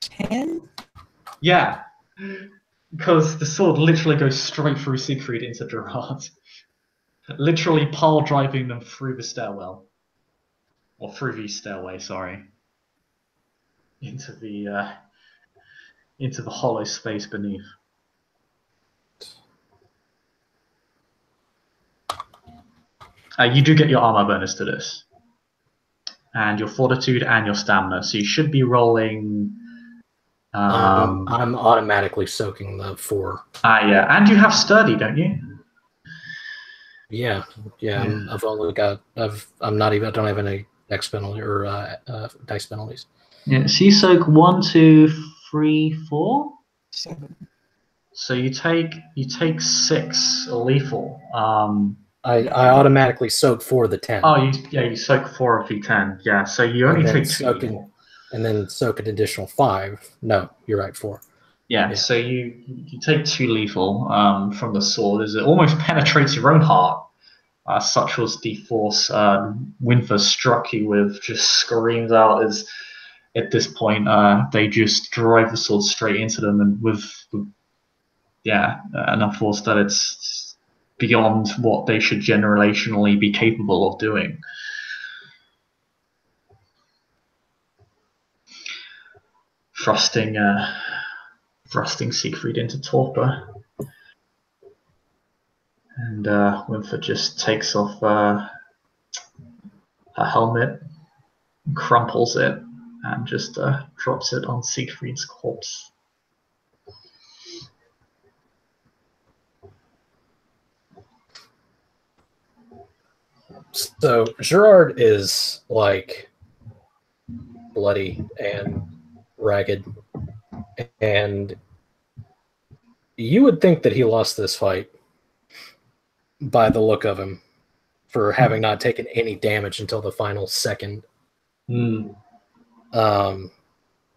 Speaker 3: 10?
Speaker 1: Yeah, because the sword literally goes straight through Siegfried into Gerard, literally pile driving them through the stairwell, or through the stairway. Sorry, into the hollow space beneath. You do get your armor bonus to this, and your fortitude and your stamina. So you should be rolling.
Speaker 2: I'm automatically soaking the 4.
Speaker 1: Yeah, and you have sturdy, don't you?
Speaker 2: Yeah. I've only got. I don't have any dex penalty or dice penalties.
Speaker 1: Yeah. So you soak 1, 2, 3, 4.
Speaker 3: 7.
Speaker 1: So you take 6 lethal.
Speaker 2: I automatically soak 4 of the 10.
Speaker 1: Oh, you soak 4 of the 10. Yeah, so you only take 2 lethal.
Speaker 2: And then soak an additional 5. No, you're right, 4.
Speaker 1: Yeah. So you take 2 lethal from the sword as it almost penetrates your own heart. Such was the force Winther struck you with. Just screams out as at this point they just drive the sword straight into them, and with enough force that it's beyond what they should generationally be capable of doing. Thrusting Siegfried into torpor. And Winther just takes off her helmet, crumples it and just drops it on Siegfried's corpse.
Speaker 2: So Gerard is like bloody and ragged, and you would think that he lost this fight by the look of him for having not taken any damage until the final second.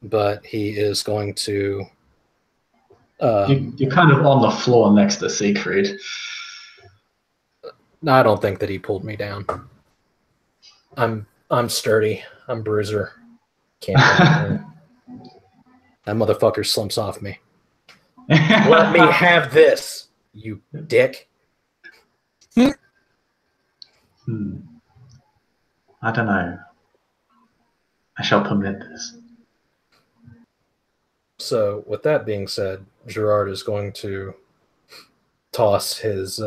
Speaker 2: But he is going to.
Speaker 1: You're kind of on the floor next to Siegfried.
Speaker 2: No, I don't think that he pulled me down. I'm sturdy. I'm bruiser. Can't pull me down. That motherfucker slumps off me. Let me have this, you dick.
Speaker 1: I don't know. I shall permit this.
Speaker 2: So, with that being said, Gerard is going to toss his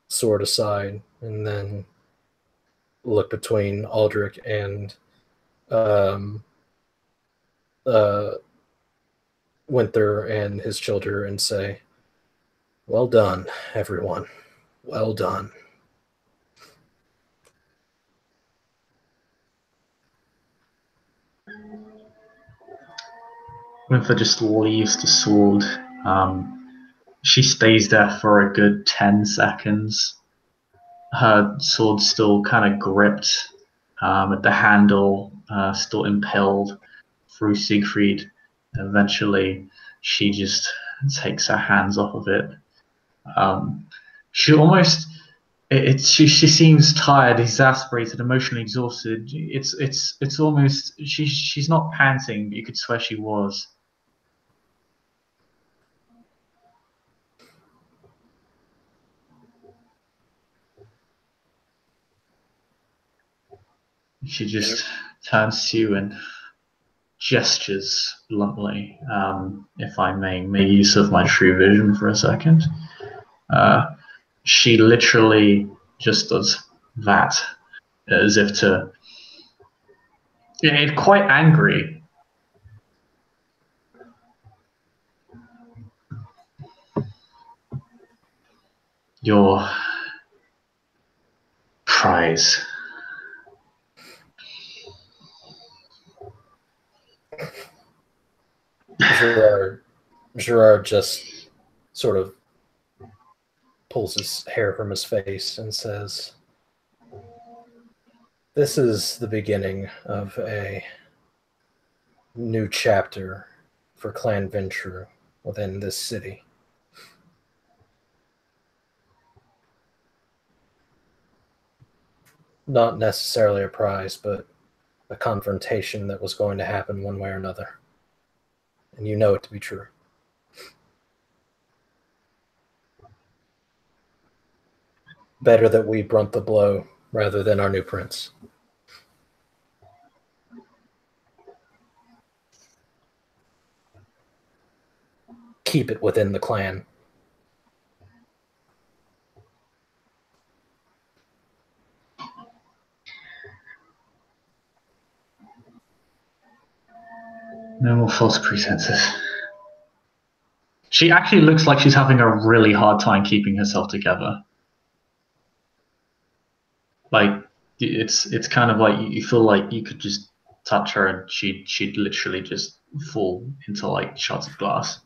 Speaker 2: sword aside and then look between Aldric and Winther and his children and say, "Well done, everyone. Well done."
Speaker 1: Winther just leaves the sword. She stays there for a good 10 seconds. Her sword still kind of gripped at the handle, still impaled through Siegfried. Eventually, she just takes her hands off of it. She almost, she seems tired, exasperated, emotionally exhausted. It's almost she's not panting, but you could swear she was. She just turns to you and gestures bluntly, if I may make use of my true vision for a second. She literally just does that, as if to... It's quite angry. Your prize.
Speaker 2: Gerard just sort of pulls his hair from his face and says, "This is the beginning of a new chapter for Clan Venture within this city. Not necessarily a prize, but a confrontation that was going to happen one way or another. And you know it to be true. Better that we brunt the blow rather than our new prince. Keep it within the clan."
Speaker 1: No more false pretenses. She actually looks like she's having a really hard time keeping herself together. Like, it's kind of like you feel like you could just touch her and she'd literally just fall into like shards of glass.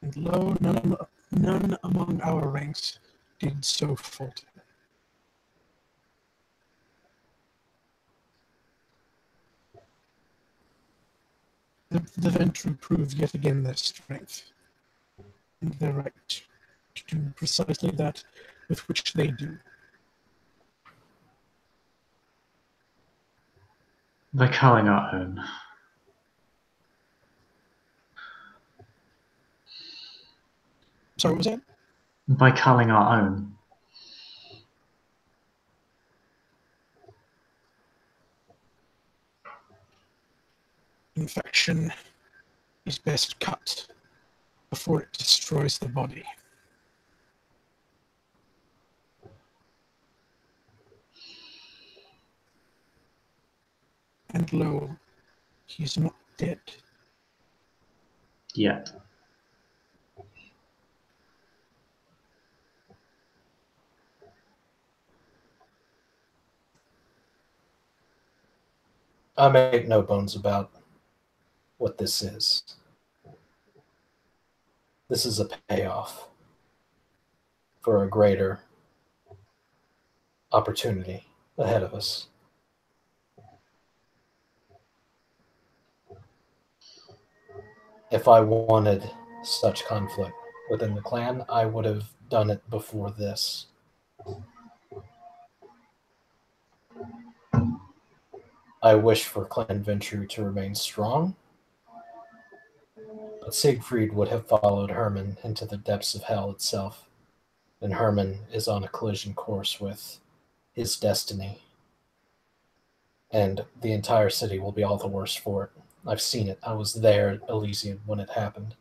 Speaker 3: And lo, none among our ranks did so falter. The Ventrue prove yet again their strength, and their right to do precisely that with which they do.
Speaker 1: By calling our own.
Speaker 3: Sorry, what was that?
Speaker 1: By calling our own.
Speaker 3: infection is best cut before it destroys the body. And lo, he's not dead.
Speaker 1: Yet.
Speaker 2: I make no bones about what this is. This is a payoff for a greater opportunity ahead of us. If I wanted such conflict within the clan, I would have done it before this. I wish for Clan Ventru to remain strong, but Siegfried would have followed Herman into the depths of hell itself, and Herman is on a collision course with his destiny, and the entire city will be all the worse for it. I've seen it. I was there at Elysium when it happened.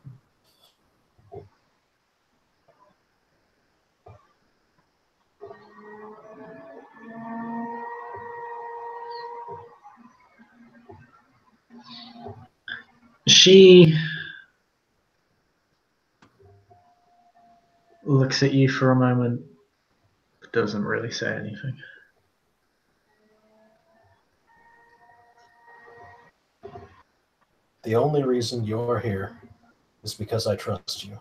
Speaker 1: She looks at you for a moment, but doesn't really say anything.
Speaker 2: The only reason you're here is because I trust you.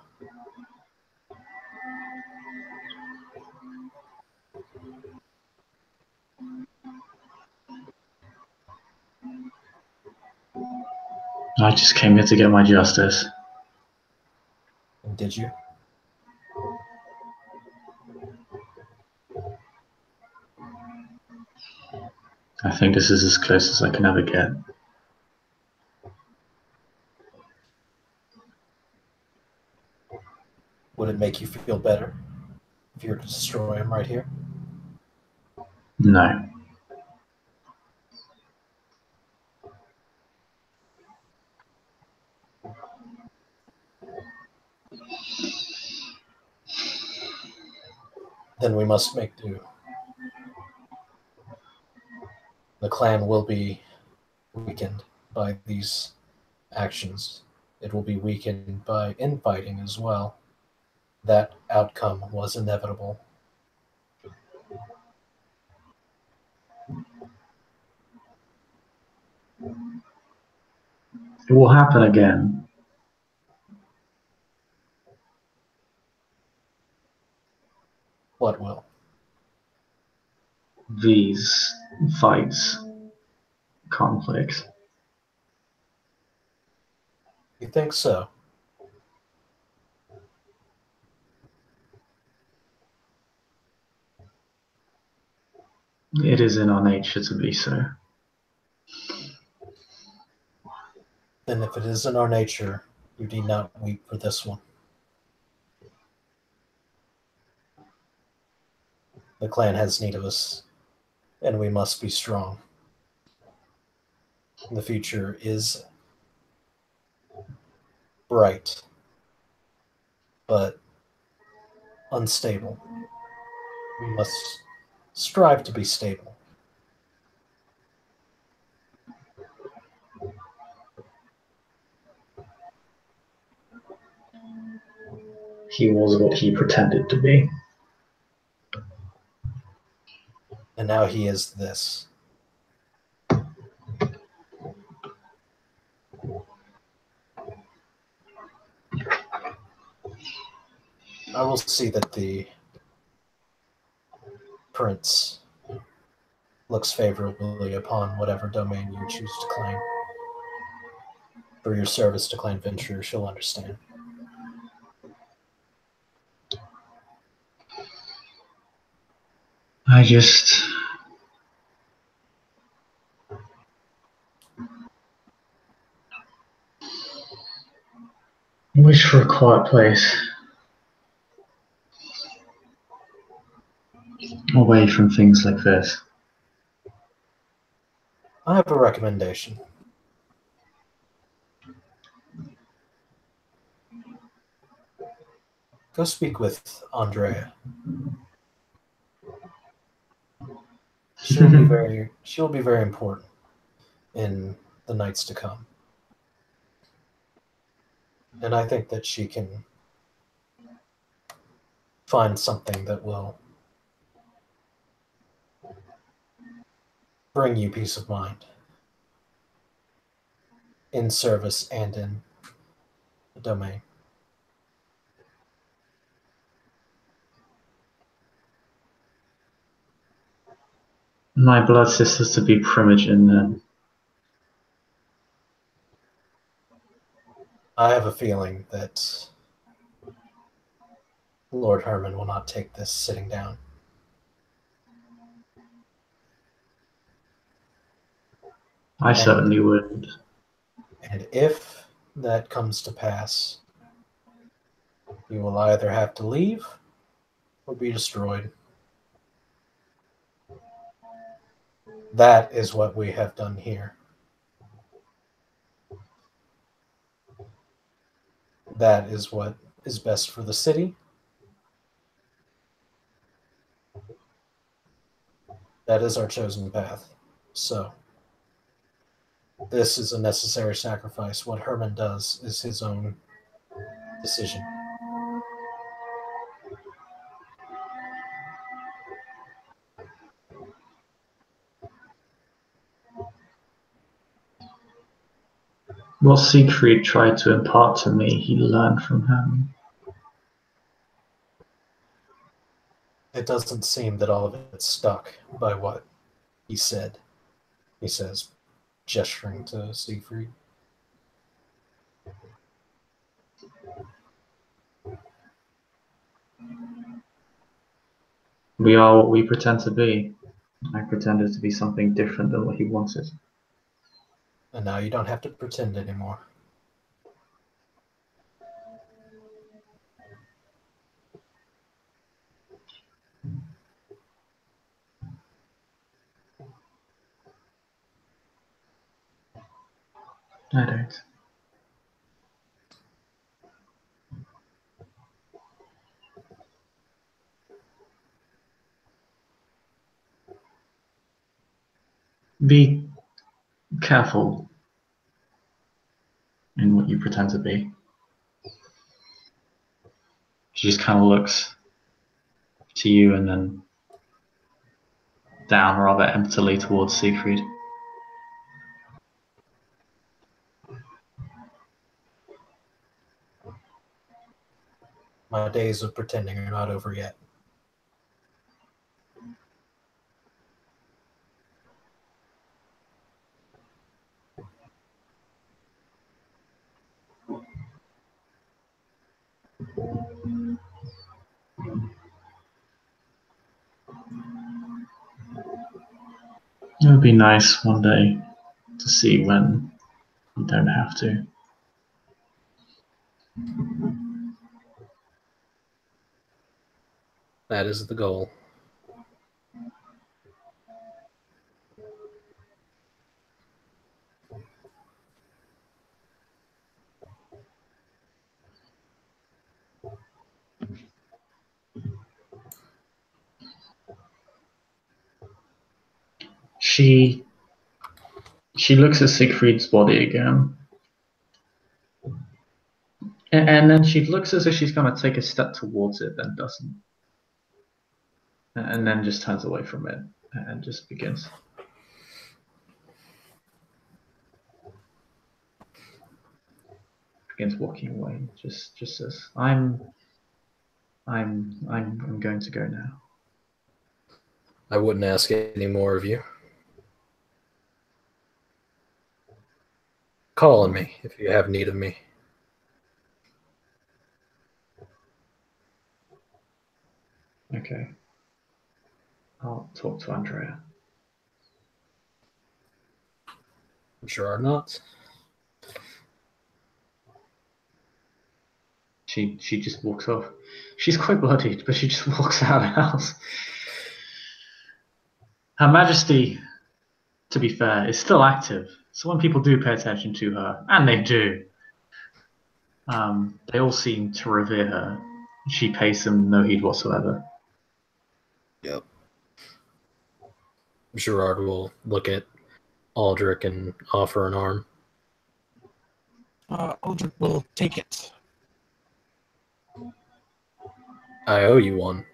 Speaker 1: I just came here to get my justice.
Speaker 2: And did you?
Speaker 1: I think this is as close as I can ever get.
Speaker 2: Would it make you feel better if you were to destroy him right here?
Speaker 1: No.
Speaker 2: Then we must make do. The clan will be weakened by these actions. It will be weakened by infighting as well. That outcome was inevitable.
Speaker 1: It will happen again.
Speaker 2: What will?
Speaker 1: These fights, conflicts.
Speaker 2: You think so?
Speaker 1: It is in our nature to be so.
Speaker 2: Then if it is in our nature, you need not weep for this one. The clan has need of us, and we must be strong. The future is bright, but unstable. We must strive to be stable.
Speaker 1: He was what he pretended to be.
Speaker 2: And now he is this. I will see that the prince looks favorably upon whatever domain you choose to claim. For your service to Clan Ventru, she'll understand.
Speaker 1: I just wish for a quiet place. Away from things like this.
Speaker 2: I have a recommendation. Go speak with Andrea. She'll be very important in the nights to come. And I think that she can find something that will bring you peace of mind in service and in the domain.
Speaker 1: My blood sisters to be Primogen then.
Speaker 2: I have a feeling that Lord Herman will not take this sitting down.
Speaker 1: I certainly wouldn't.
Speaker 2: And if that comes to pass, you will either have to leave or be destroyed. That is what we have done here. That is what is best for the city. That is our chosen path. So, this is a necessary sacrifice. What Herman does is his own decision.
Speaker 1: What Siegfried tried to impart to me, he learned from him.
Speaker 2: It doesn't seem that all of it's stuck by what he said. He says, gesturing to Siegfried.
Speaker 1: We are what we pretend to be. I pretended to be something different than what he wanted.
Speaker 2: And now you don't have to pretend anymore.
Speaker 1: I don't. Be careful in what you pretend to be. She just kind of looks to you and then down rather emptily towards Siegfried.
Speaker 2: My days of pretending are not over yet.
Speaker 1: It would be nice one day to see when you don't have to.
Speaker 2: That is the goal.
Speaker 1: She looks at Siegfried's body again. And then she looks as if she's going to take a step towards it, then doesn't. And then just turns away from it and just begins walking away. Just says, I'm going to go now.
Speaker 2: I wouldn't ask any more of you. Call on me if you have need of me.
Speaker 1: Okay. I'll talk to Andrea.
Speaker 2: Gerard not.
Speaker 1: She just walks off. She's quite bloodied, but she just walks out of the house. Her Majesty, to be fair, is still active. So when people do pay attention to her, and they do, they all seem to revere her. She pays him no heed whatsoever.
Speaker 2: Yep. Gerard will look at Aldric and offer an arm.
Speaker 3: Aldrich will take it.
Speaker 2: I owe you one.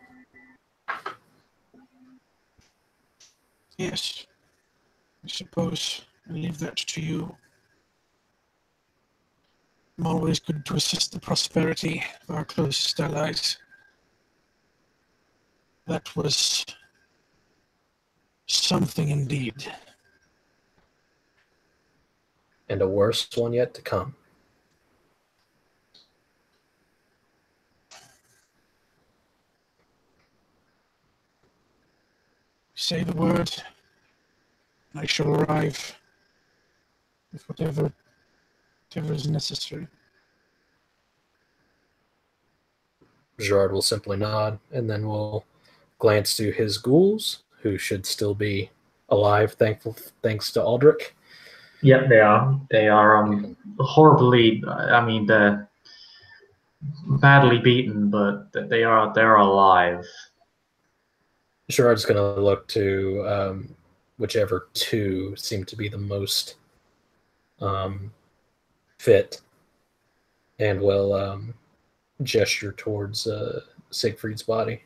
Speaker 3: Yes. I suppose I leave that to you. I'm always good to assist the prosperity of our closest allies. That was something indeed.
Speaker 2: And a worse one yet to come.
Speaker 3: Say the word, and I shall arrive with whatever is necessary.
Speaker 2: Gerard will simply nod, and then will glance to his ghouls, who should still be alive, thanks to Aldrich.
Speaker 1: Yep, they are. They are horribly. I mean, they're badly beaten, but they're alive.
Speaker 2: Gerard's going to look to whichever two seem to be the most fit, and will gesture towards Siegfried's body.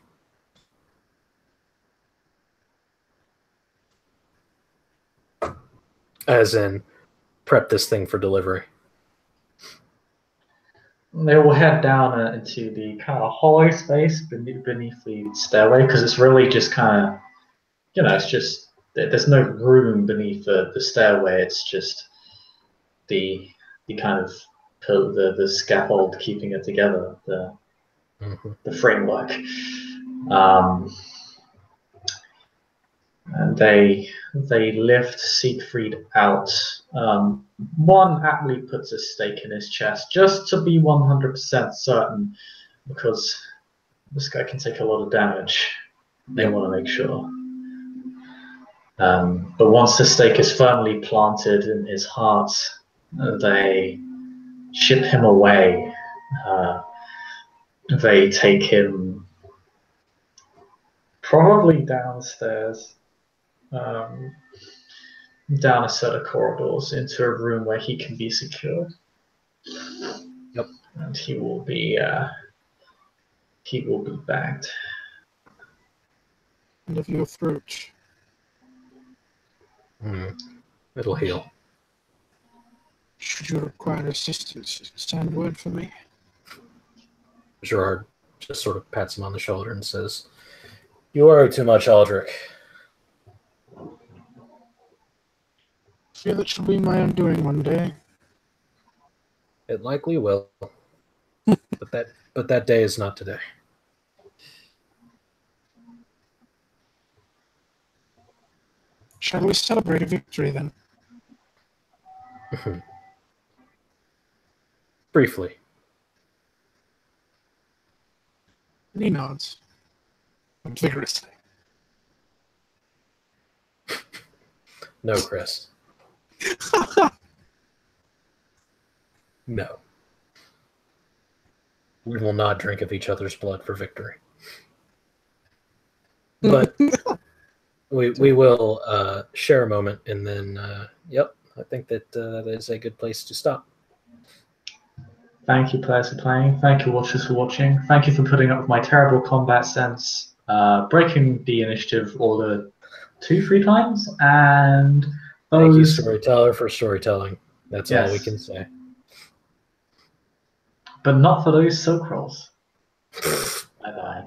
Speaker 2: As in, prep this thing for delivery.
Speaker 1: They will head down into the kind of hollow space beneath the stairway, because it's really just kind of, it's just, there's no room beneath the stairway. It's just the kind of the scaffold keeping it together, the framework. And they lift Siegfried out. One aptly puts a stake in his chest just to be 100% certain, because this guy can take a lot of damage. They want to make sure. But once the stake is firmly planted in his heart, they ship him away. They take him probably downstairs, down a set of corridors into a room where he can be secured.
Speaker 2: Yep.
Speaker 1: And he will be bagged.
Speaker 3: And of your throat.
Speaker 2: It'll heal.
Speaker 3: Should you require assistance, stand word for me.
Speaker 2: Gerard just sort of pats him on the shoulder and says, "You worry too much, Aldrich."
Speaker 3: Fear that shall be my undoing one day.
Speaker 2: It likely will. but that day is not today.
Speaker 3: Shall we celebrate a victory then?
Speaker 2: Briefly.
Speaker 3: And he nods. But vigorously.
Speaker 2: No, Chris. No. We will not drink of each other's blood for victory. But we will share a moment, and then, I think that that is a good place to stop.
Speaker 1: Thank you, players, for playing. Thank you, watchers, for watching. Thank you for putting up with my terrible combat sense, breaking the initiative order 2-3 times, and
Speaker 2: Thank you, storyteller, for storytelling. That's all we can say.
Speaker 1: But not for those silk rolls. Bye-bye.